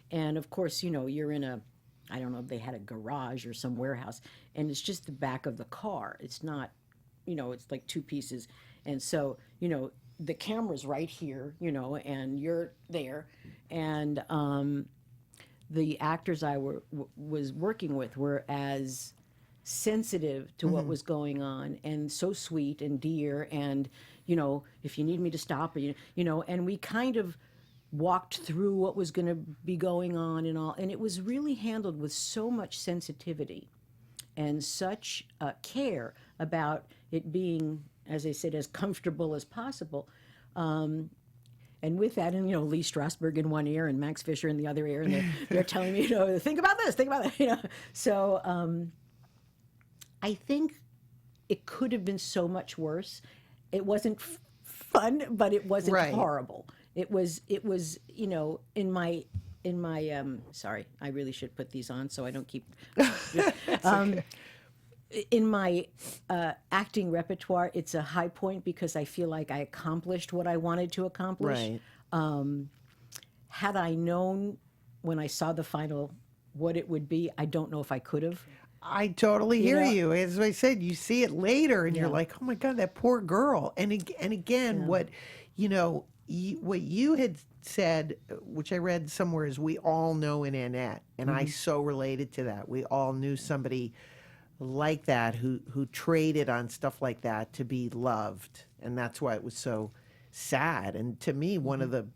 And of course, you're in I don't know if they had a garage or some warehouse, and it's just the back of the car. It's not, it's like two pieces. And so, the camera's right here, and you're there. And the actors I was working with were as sensitive to what was going on and so sweet and dear, and if you need me to stop, or and we kind of walked through what was going to be going on and all, and it was really handled with so much sensitivity and such care about it being, as I said, as comfortable as possible. And with that, and Lee Strasberg in one ear and Max Fisher in the other ear, and they're telling me, think about this, think about that, So I think it could have been so much worse. It wasn't fun, but it wasn't Right. horrible. It was in my sorry, I really should put these on so I don't keep in my acting repertoire. It's a high point because I feel like I accomplished what I wanted to accomplish. Right. Had I known when I saw the final what it would be, I don't know if I could have. I totally hear know? you. As I said, you see it later, and you're like, "Oh my God, that poor girl!" And again, what you had said, which I read somewhere, is we all know in Annette, and I so related to that. We all knew somebody like that who traded on stuff like that to be loved, and that's why it was so sad. And to me, one of the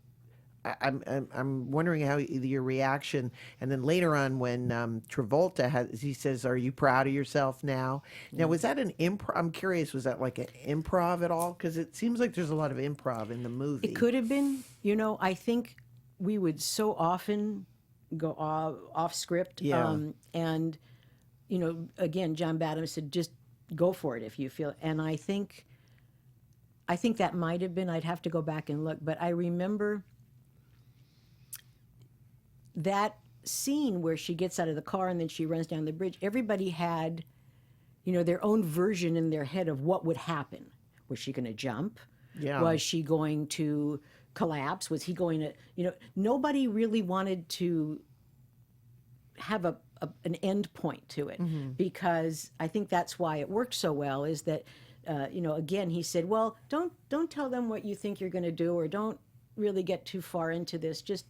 I'm wondering how your reaction, and then later on when Travolta he says, "Are you proud of yourself now?" Now, was that an improv? I'm curious, was that like an improv at all? Because it seems like there's a lot of improv in the movie. It could have been. I think we would so often go off script. Yeah. And again, John Badham said, just go for it if you feel. And I think that might have been. I'd have to go back and look, but I remember that scene where she gets out of the car and then she runs down the bridge, everybody had, their own version in their head of what would happen. Was she going to jump? Yeah. Was she going to collapse? Was he going to, nobody really wanted to have an end point to it, because I think that's why it worked so well, is that, again, he said, well, don't tell them what you think you're going to do, or don't really get too far into this. Just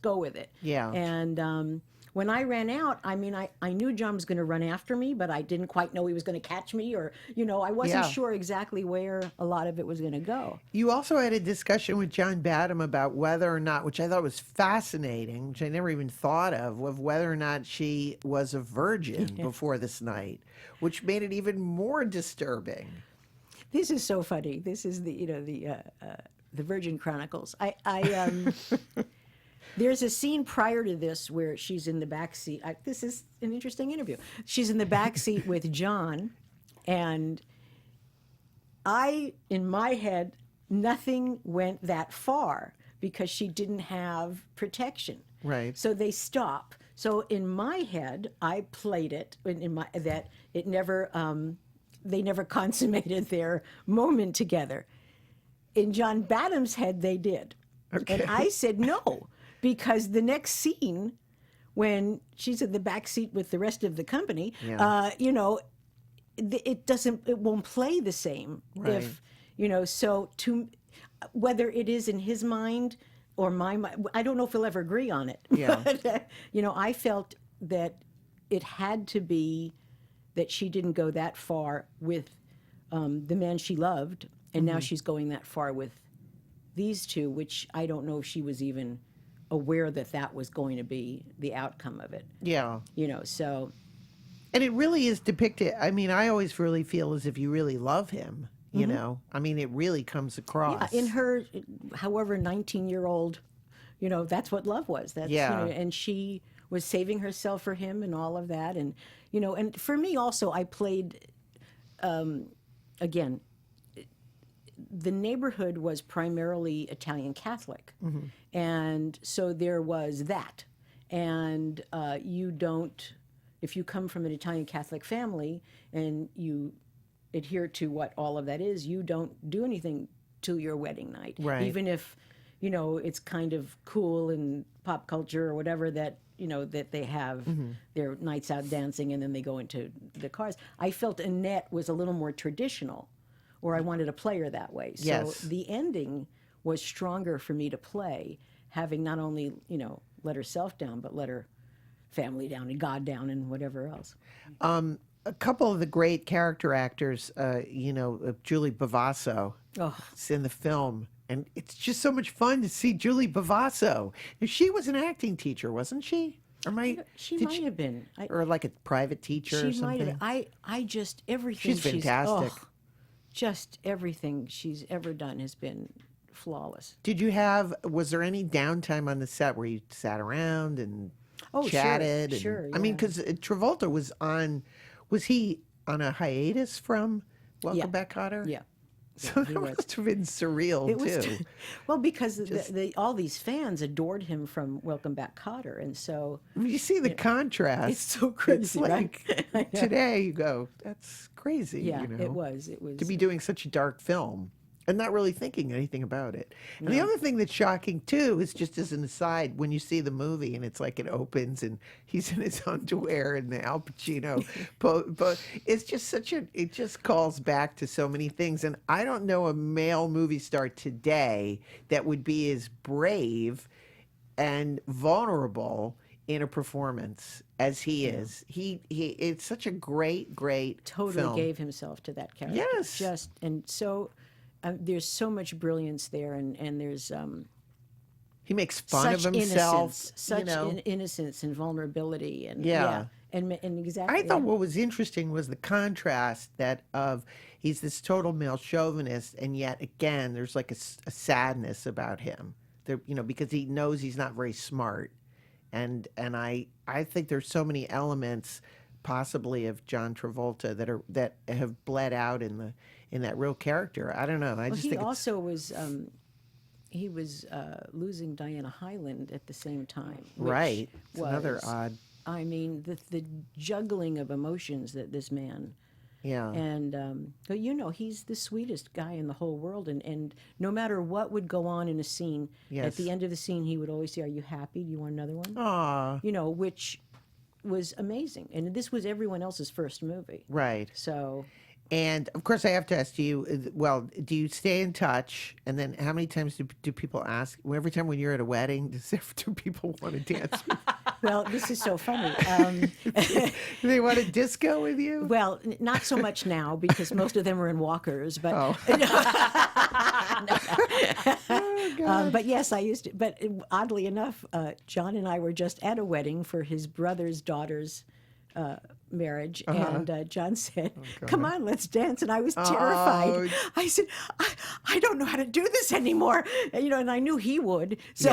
go with it. Yeah. And when I ran out, I knew John was going to run after me, but I didn't quite know he was going to catch me, or, I wasn't sure exactly where a lot of it was going to go. You also had a discussion with John Badham about whether or not, which I thought was fascinating, which I never even thought of whether or not she was a virgin before this night, which made it even more disturbing. This is so funny. This is the Virgin Chronicles. There's a scene prior to this where she's in the back seat. This is an interesting interview. She's in the back seat with John, and in my head, nothing went that far because she didn't have protection. Right. So they stop. So in my head, I played it that it never. They never consummated their moment together. In John Badham's head, they did. Okay. And I said no, because the next scene, when she's in the back seat with the rest of the company, it won't play the same. Right. Whether it is in his mind or my mind, I don't know if we'll ever agree on it. Yeah. But, I felt that it had to be that she didn't go that far with the man she loved, and now she's going that far with these two, which I don't know if she was even aware that was going to be the outcome of it. Yeah. So. And it really is depicted. I mean, I always really feel as if you really love him, you know? I mean, it really comes across. Yeah, in her, however, 19-year-old, that's what love was. That's, and she was saving herself for him and all of that. And, and for me also, I played, again, the neighborhood was primarily Italian Catholic. And so there was that. And if you come from an Italian Catholic family and you adhere to what all of that is, you don't do anything till your wedding night. Right. Even if, it's kind of cool in pop culture or whatever that, that they have their nights out dancing and then they go into the cars. I felt Annette was a little more traditional, or I wanted to play her that way. So Yes. the ending was stronger for me to play, having not only, let herself down, but let her family down and God down and whatever else. A couple of the great character actors, Julie Bavasso is in the film. And it's just so much fun to see Julie Bavasso. She was an acting teacher, wasn't she? Or She might have been. Or like a private teacher or She something? might have. I just, everything She's fantastic. Just everything she's ever done has been flawless. Was there any downtime on the set where you sat around and chatted? Sure, I mean, because Travolta was he on a hiatus from Welcome Back, Kotter? Yeah. So that must have been surreal, too. Well, because all these fans adored him from Welcome Back, Kotter, and so... You see the contrast. It's so crazy, It's like, right? today you go, that's crazy. Yeah, it was. To be doing such a dark film and not really thinking anything about it. And the other thing that's shocking, too, is just as an aside, when you see the movie and it's like it opens and he's in his underwear and the Al Pacino, but it's just it just calls back to so many things. And I don't know a male movie star today that would be as brave and vulnerable in a performance as he is. He it's such a great Totally film. gave himself to that character. Yes. There's so much brilliance there, and there's he makes fun such of himself, innocence, such innocence and vulnerability, and and exactly. I thought what was interesting was the contrast he's this total male chauvinist, and yet again there's like a sadness about him. There, because he knows he's not very smart, and I think there's so many elements possibly of John Travolta that have bled out in that real character. I don't know. I just he think also was he was losing Diana Hyland at the same time. Which Right. It's another was, odd. I mean, the juggling of emotions that this man. Yeah. And but he's the sweetest guy in the whole world, and no matter what would go on in a scene, at Yes. the end of the scene he would always say, "Are you happy? Do you want another one?" Aw. Which was amazing. And this was everyone else's first movie. Right. So And of course, I have to ask you. Well, do you stay in touch? And then, how many times do people ask? Every time when you're at a wedding, do people want to dance with you? well, this is so funny. Do they want to disco with you? Well, not so much now because most of them are in walkers, but Oh. but yes, I used to. But oddly enough, John and I were just at a wedding for his brother's daughter's marriage, and John said, "Come on, let's dance." And I was terrified. I said, "I don't know how to do this anymore," and I knew he would. So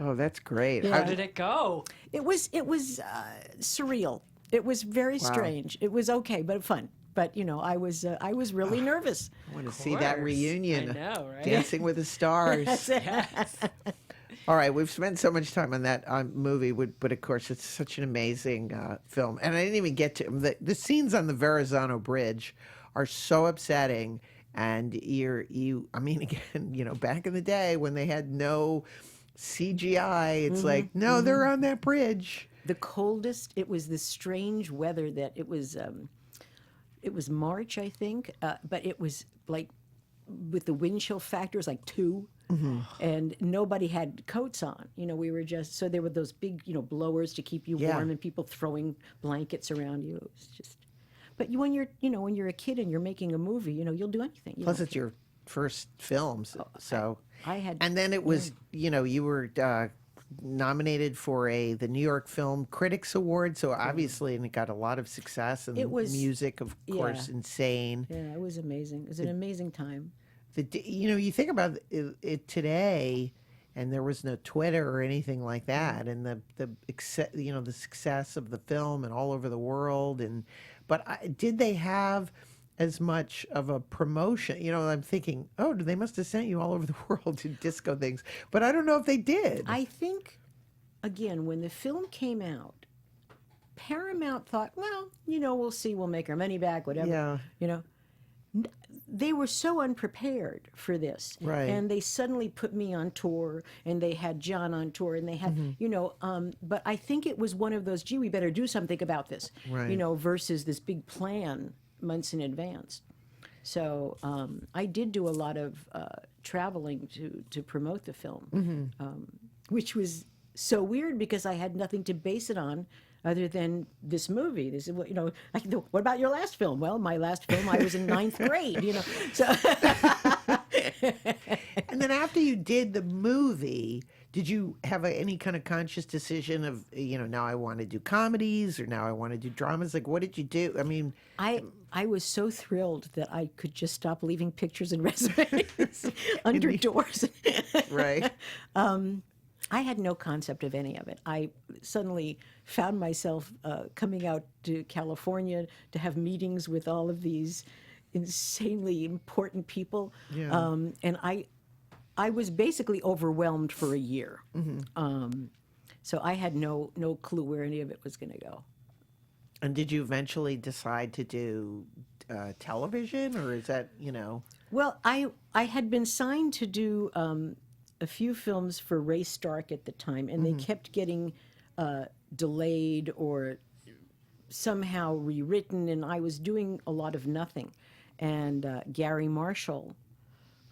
Oh, that's great. How did it go? it was surreal. It was very strange. It was okay, but fun. But I was really nervous. I want to see that course. reunion. I know, right? Dancing with the Stars. All right, we've spent so much time on that movie, but of course, it's such an amazing film. And I didn't even get to the scenes on the Verrazano Bridge are so upsetting. And I mean, again, back in the day when they had no CGI, it's like, no, they're on that bridge. The coldest. It was this strange weather that it was March, I think, but it was like with the wind chill factors like 2. And nobody had coats on. We were just, so there were those big, blowers to keep you warm and people throwing blankets around you. It was just, but when you're a kid and you're making a movie, you'll do anything. Plus, it's your first film, so. I had, And then it was, you were nominated for the New York Film Critics Award, so obviously, and it got a lot of success. And It was- music, of course, insane. yeah, it was amazing. It was an amazing time. You think about it today, and there was no Twitter or anything like that, and the success of the film and all over the world, but did they have as much of a promotion? I'm thinking, they must have sent you all over the world to disco things, but I don't know if they did. I think, again, when the film came out, Paramount thought, well, we'll see, we'll make our money back, whatever. Yeah. They were so unprepared for this. Right. And they suddenly put me on tour, and they had John on tour, and they had, but I think it was one of those, gee, we better do something about this, Right. Versus this big plan months in advance. So I did do a lot of traveling to promote the film, which was so weird because I had nothing to base it on other than this movie. This is what what about your last film? Well, my last film, I was in 9th grade. So And then after you did the movie, did you have any kind of conscious decision of, now I want to do comedies or now I want to do dramas? Like, what did you do? I mean, I was so thrilled that I could just stop leaving pictures and resumes under doors. right. I had no concept of any of it. I suddenly found myself coming out to California to have meetings with all of these insanely important people. Yeah. And I was basically overwhelmed for a year. So I had no clue where any of it was going to go. And did you eventually decide to do television, or is that, Well, I had been signed to do a few films for Ray Stark at the time, and they kept getting delayed or somehow rewritten, and I was doing a lot of nothing. And Gary Marshall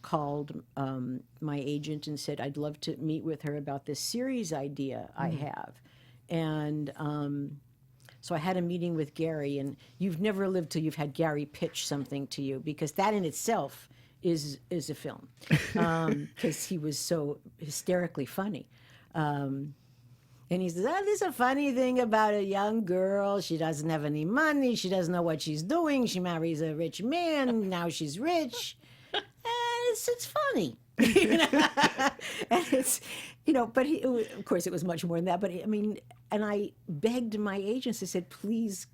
called my agent and said, I'd love to meet with her about this series idea I have. And so I had a meeting with Gary, and you've never lived till you've had Gary pitch something to you, because that in itself is a film, because he was so hysterically funny. And he says, there's a funny thing about a young girl. She doesn't have any money. She doesn't know what she's doing. She marries a rich man. Now she's rich. And it's funny. And it's, but of course it was much more than that. But and I begged my agents, I said, please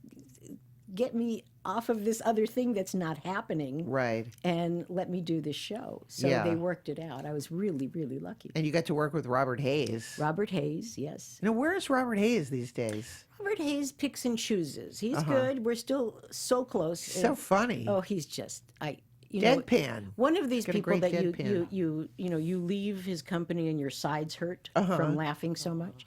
get me off of this other thing that's not happening. Right. And let me do this show. So Yeah. they worked it out. I was really, really lucky. And you got to work with Robert Hayes. Robert Hayes, yes. Now, where is Robert Hayes these days? Robert Hayes picks and chooses. He's good. We're still so close. So funny. Oh, he's just you know, Deadpan. one of these Got a people great that deadpan. you leave his company and your sides hurt Uh-huh. from laughing so much.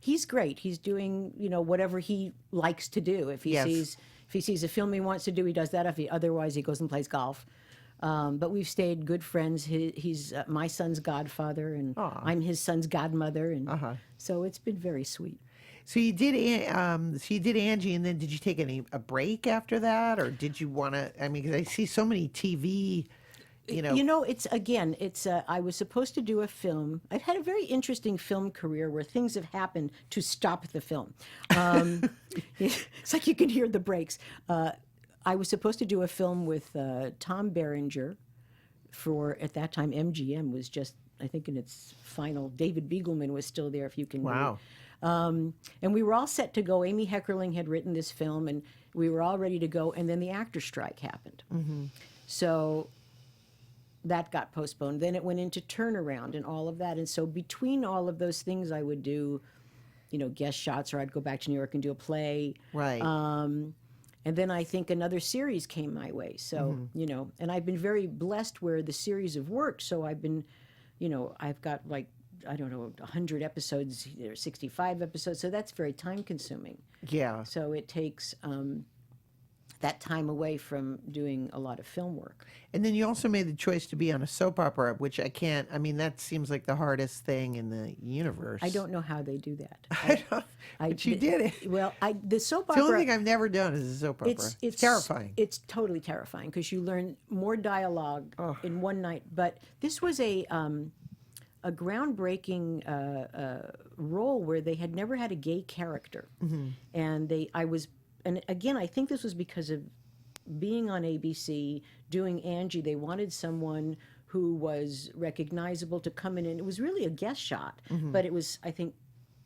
He's great. He's doing whatever he likes to do. If he sees a film he wants to do, he does that. Otherwise he goes and plays golf. But we've stayed good friends. He's my son's godfather, and I'm his son's godmother, and so it's been very sweet. So you did Angie, and then did you take a break after that, or did you want to? I mean, because I see so many TV. It's I was supposed to do a film. I've had a very interesting film career where things have happened to stop the film. It's like you can hear the brakes. I was supposed to do a film with Tom Berenger for, at that time, MGM was just, I think, in its final. David Beagleman was still there, if you can Wow. read. And we were all set to go. Amy Heckerling had written this film, and we were all ready to go. And then the actor strike happened. So that got postponed. Then it went into turnaround and all of that. And so between all of those things, I would do, guest shots, or I'd go back to New York and do a play. Right. And then I think another series came my way. So, and I've been very blessed where the series have worked. So I've been, I've got 100 episodes, or 65 episodes. So that's very time consuming. Yeah. So it takes that time away from doing a lot of film work. And then you also made the choice to be on a soap opera, which I can't. I mean, that seems like the hardest thing in the universe. I don't know how they do that. But you did it. Well, the soap The opera. only thing I've never done is a soap opera. It's terrifying. It's totally terrifying because you learn more dialogue in one night. But this was a groundbreaking role where they had never had a gay character, and and again, I think this was because of being on ABC, doing Angie. They wanted someone who was recognizable to come in, and it was really a guest shot, but it was, I think,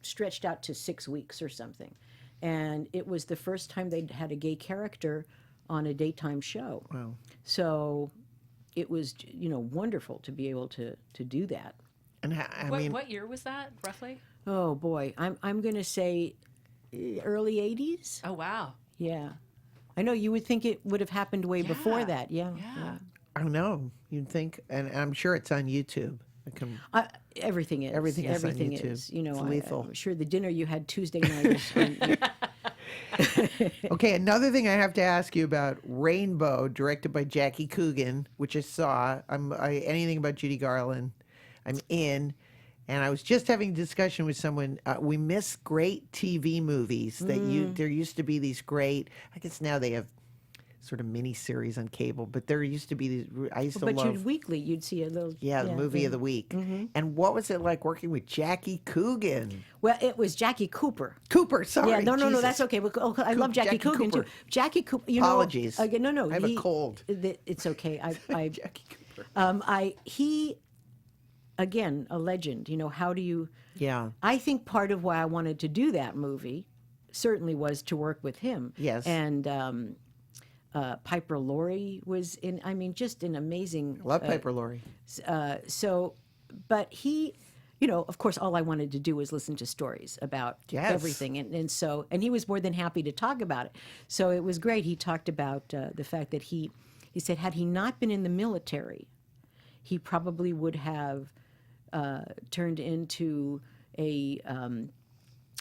stretched out to 6 weeks or something. And it was the first time they'd had a gay character on a daytime show. Wow. So it was, wonderful to be able to do that. And What year was that, roughly? Oh boy, I'm going to say early 80s. Oh, wow. Yeah. I know you would think it would have happened way before that. Yeah. I don't know. You'd think, and I'm sure it's on YouTube. Everything is. Everything is on Everything YouTube. is. It's lethal. I'm sure the dinner you had Tuesday night is Okay, another thing I have to ask you about, Rainbow, directed by Jackie Coogan, which I saw. Anything about Judy Garland, I'm in. And I was just having a discussion with someone. We miss great TV movies. There used to be these great. I guess now they have sort of mini series on cable, but there used to be these. I used to But love. weekly, you'd see a little. The movie of the week. And what was it like working with Jackie Coogan? Well, it was Jackie Cooper. Cooper, sorry. Yeah, no, Jesus. that's okay. But, I love Jackie Coogan Cooper. too. Jackie Cooper. Apologies. No. I have a cold. It's okay. Jackie Cooper. He, again, a legend. How do you? Yeah. I think part of why I wanted to do that movie certainly was to work with him. Yes. And Piper Laurie was in. I mean, just an amazing. Love Piper Laurie. But he, of course, all I wanted to do was listen to stories about everything, and he was more than happy to talk about it. So it was great. He talked about the fact that he said had he not been in the military, he probably would have turned into a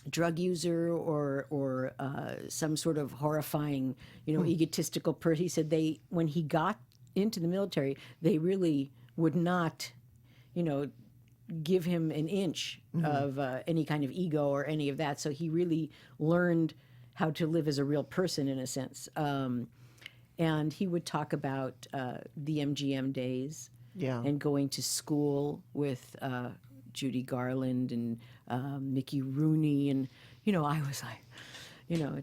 drug user or some sort of horrifying, egotistical person. He said when he got into the military, they really would not, give him an inch of any kind of ego or any of that. So he really learned how to live as a real person in a sense. And he would talk about the MGM days and going to school with Judy Garland and Mickey Rooney. And, I was like,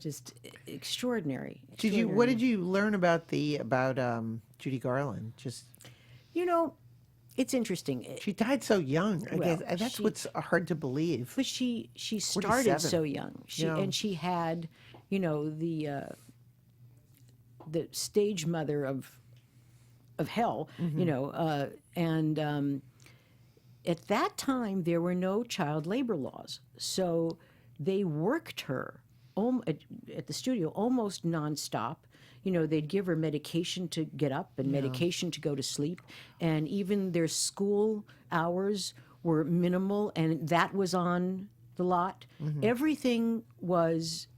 just extraordinary. What did you learn about Judy Garland? Just, it's interesting. She died so young. I Well, guess that's she- what's hard to believe. But she started 47. so young. Yeah. And she had, the stage mother of hell, and at that time there were no child labor laws, so they worked her at the studio almost nonstop. They'd give her medication to get up and medication to go to sleep, and even their school hours were minimal, and that was on the lot. Everything was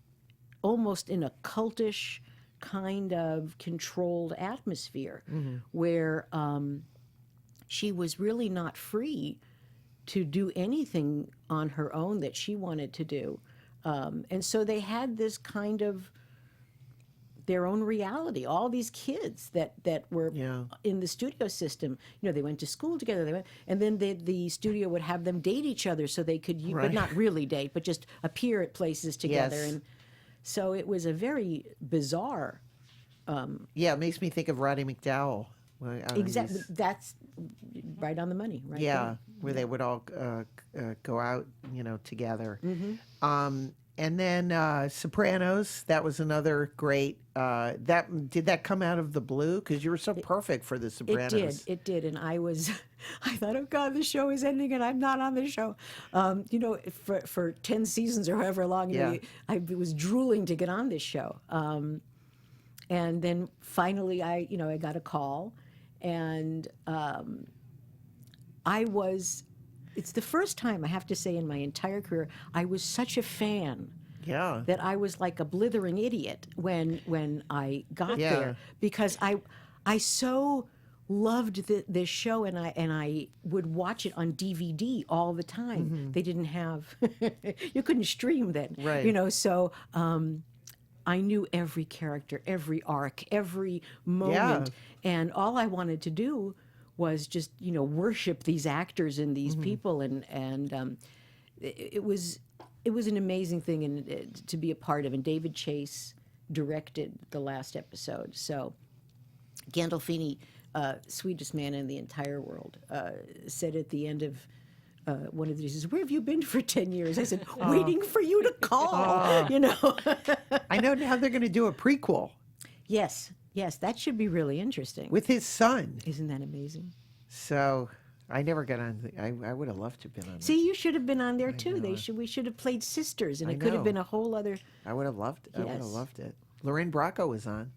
almost in a cultish kind of controlled atmosphere where she was really not free to do anything on her own that she wanted to do. And so they had this kind of their own reality. All these kids that were in the studio system, they went to school together. And then the studio would have them date each other so they could, but not really date, but just appear at places together. Yes. And so it was a very bizarre. It makes me think of Roddy McDowell. Exactly, that's right on the money, right? Yeah, where they would all go out, together. And then Sopranos, that was another great. Did that come out of the blue? Because you were so perfect for the Sopranos. It did, and I thought, oh God, the show is ending, and I'm not on the show. For 10 seasons or however long, I was drooling to get on this show. And then finally, I got a call, and it's the first time, I have to say, in my entire career, I was such a fan that I was like a blithering idiot when I got there, because I so loved this show, and I would watch it on DVD all the time. They didn't have you couldn't stream then, right? So I knew every character, every arc, every moment, and all I wanted to do was just worship these actors and these people, and it was an amazing thing and to be a part of. And David Chase directed the last episode. So Gandolfini, sweetest man in the entire world, said at the end of one of these, he says, "Where have you been for 10 years?" I said, "Waiting for you to call." I know now they're going to do a prequel. Yes, that should be really interesting. With his son. Isn't that amazing? So I never got on. I would have loved to have been on. See, you should have been on there too. We should have played sisters, and it could have been a whole other. I would have loved. I would have Yes. loved it. Lorraine Bracco was on.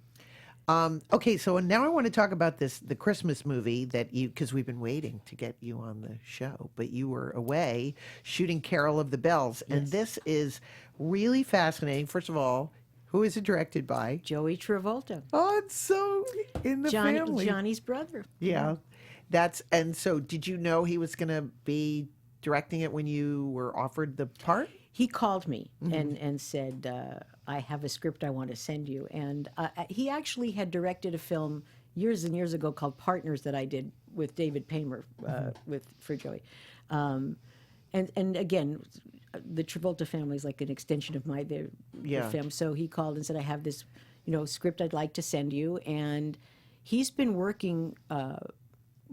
Okay, so now I want to talk about the Christmas movie that because we've been waiting to get you on the show, but you were away shooting Carol of the Bells, and this is really fascinating. First of all, who is it directed by? Joey Travolta. Oh, it's so in the family. Johnny's brother. Yeah, and so did you know he was going to be directing it when you were offered the part? He called me and said, "I have a script I want to send you." And he actually had directed a film years and years ago called Partners that I did with David Paymer for Joey. And again, the Travolta family is like an extension of their family. So he called and said, "I have this, script I'd like to send you." And he's been working.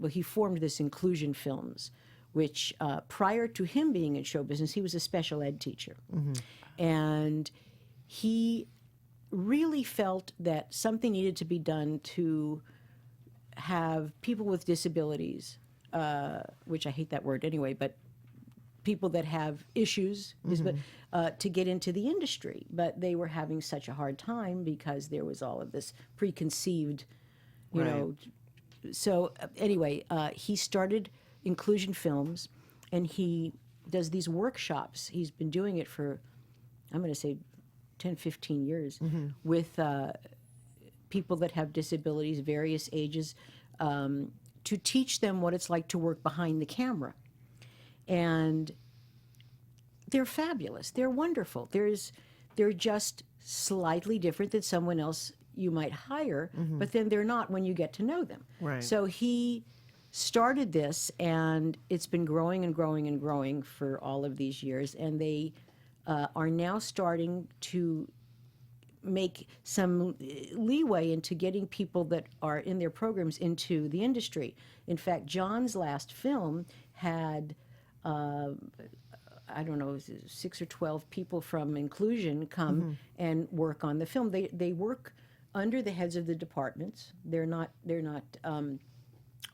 He formed this Inclusion Films, which prior to him being in show business, he was a special ed teacher. And he really felt that something needed to be done to have people with disabilities, which I hate that word anyway, but people that have issues, to get into the industry. But they were having such a hard time because there was all of this preconceived, you know. So anyway, he started Inclusion Films, and he does these workshops. He's been doing it for, I'm going to say, 10, 15 years with people that have disabilities, various ages, to teach them what it's like to work behind the camera. And they're fabulous. They're wonderful. They're just slightly different than someone else you might hire, but then they're not when you get to know them. Right. So he started this, and it's been growing and growing and growing for all of these years, and they are now starting to make some leeway into getting people that are in their programs into the industry. In fact, John's last film had, I don't know, 6 or 12 people from inclusion come and work on the film. They work under the heads of the departments. They're not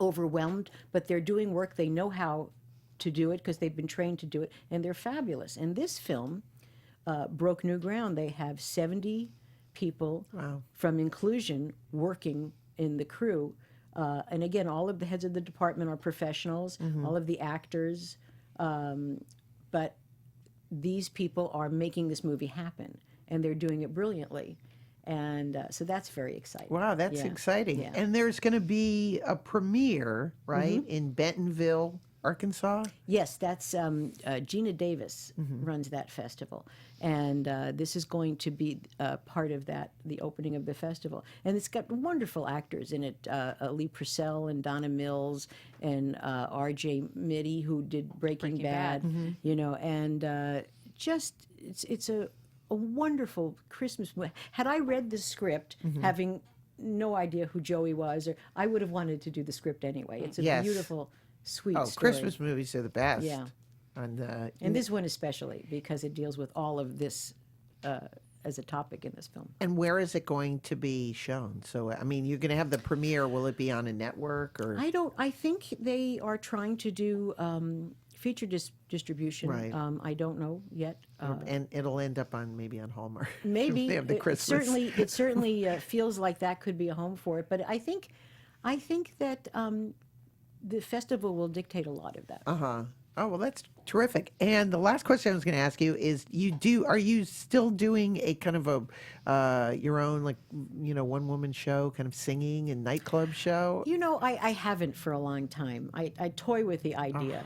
overwhelmed, but they're doing work. They know how to do it because they've been trained to do it, and they're fabulous. And this film broke new ground. They have 70 people from inclusion working in the crew. And again, all of the heads of the department are professionals, all of the actors, but these people are making this movie happen, and they're doing it brilliantly. And so that's very exciting. Wow, that's exciting. Yeah. And there's going to be a premiere, right, in Bentonville, Arkansas? Yes, that's Gina Davis runs that festival. And this is going to be part of that, the opening of the festival. And it's got wonderful actors in it, Lee Purcell and Donna Mills and R.J. Mitty, who did Breaking Bad. You know, and just, it's a wonderful Christmas movie. Had I read the script, having no idea who Joey was, or I would have wanted to do the script anyway. It's a beautiful, sweet story. Christmas movies are the best. Yeah. And this one especially, because it deals with all of this as a topic in this film. And where is it going to be shown? So, I mean, you're going to have the premiere. Will it be on a network or? I think they are trying to do feature distribution. Right. I don't know yet. And it'll end up maybe on Hallmark. Maybe they have the Christmas. It certainly feels like that could be a home for it. But I think that the festival will dictate a lot of that. Oh, well, that's terrific. And the last question I was going to ask you is, are you still doing a kind of a, your own, like, you know, one-woman show, kind of singing and nightclub show? You know, I haven't for a long time. I toy with the idea.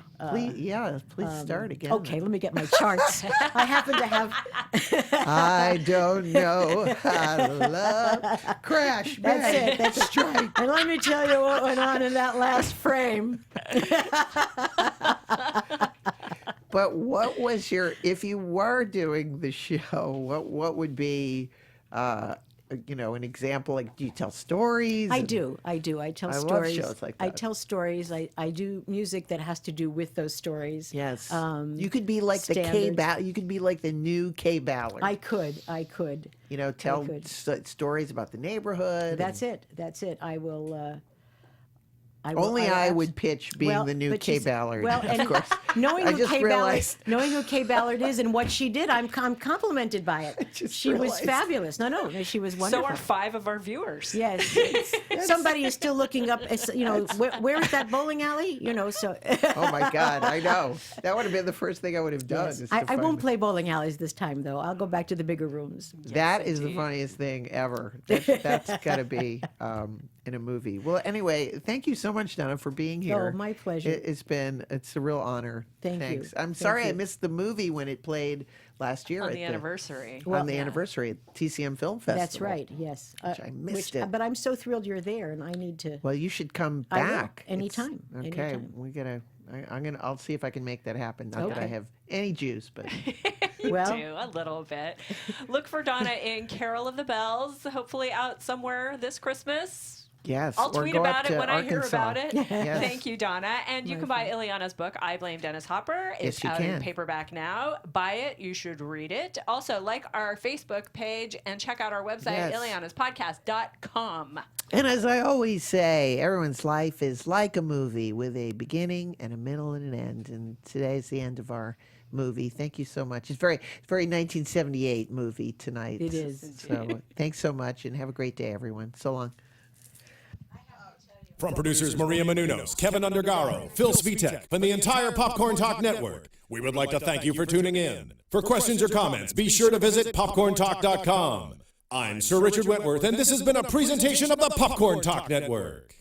Please start again. Okay, let me get my charts. I happen to have... I don't know how to love. Crash, That's bang, it. That's strike. And let me tell you what went on in that last frame. But what was if you were doing the show, what would be, you know, an example? Like, do you tell stories? I do. I tell I love stories. shows like I that. tell stories. I do music that has to do with those stories. Yes. You could be like you could be like the new Kay Ballard. I could. You know, tell stories about the neighborhood. That's it. I will. I would pitch being the new but Kay she's- Ballard. Well, and of course. knowing I who just Kay realized. Ballard, knowing who Kay Ballard is and what she did, I'm complimented by it. just She was realized. fabulous. No, she was wonderful. So are 5 of our viewers. Yes. Somebody is still looking up, you know, where is that bowling alley? You know, so. Oh my God, I know. That would have been the first thing I would have done. Yes. is to I find won't play bowling alleys this time, though. I'll go back to the bigger rooms. That is the funniest thing ever. That's got to be in a movie. Well, anyway, thank you so much, Donna, for being here. Oh, my pleasure. It's a real honor. Thank you. Thanks. I'm Thank sorry I you. missed the movie when it played last year On at the anniversary. on the anniversary at TCM Film Festival. That's right. Yes. Which I missed it. But I'm so thrilled you're there, and I need to. Well, you should come I will. back Anytime. Okay, Anytime. we gotta. I'll see if I can make that happen. Not that I Okay. have any juice, but Well, Do a little bit. Look for Donna in Carol of the Bells, hopefully out somewhere this Christmas. yes. I'll or tweet go about up it to when I hear Arkansas. about it. Yes. Thank you, Donna. And you can buy Illeana's book, I Blame Dennis Hopper. It's Yes, you out in can. paperback now. Buy it. You should read it. Also, like our Facebook page and check out our website, Yes. illeanaspodcast.com. And as I always say, everyone's life is like a movie with a beginning and a middle and an end. And today's the end of our movie. Thank you so much. It's very 1978 movie tonight. It is. So thanks so much and have a great day, everyone. So long. From producers Maria Menounos, Kevin Undergaro, Phil Svitek, and the entire Popcorn Talk Network, we would like to thank you for tuning in. For questions or comments, be sure to visit popcorntalk.com. I'm Sir Richard Wentworth, and this has been a presentation of the Popcorn Talk Network.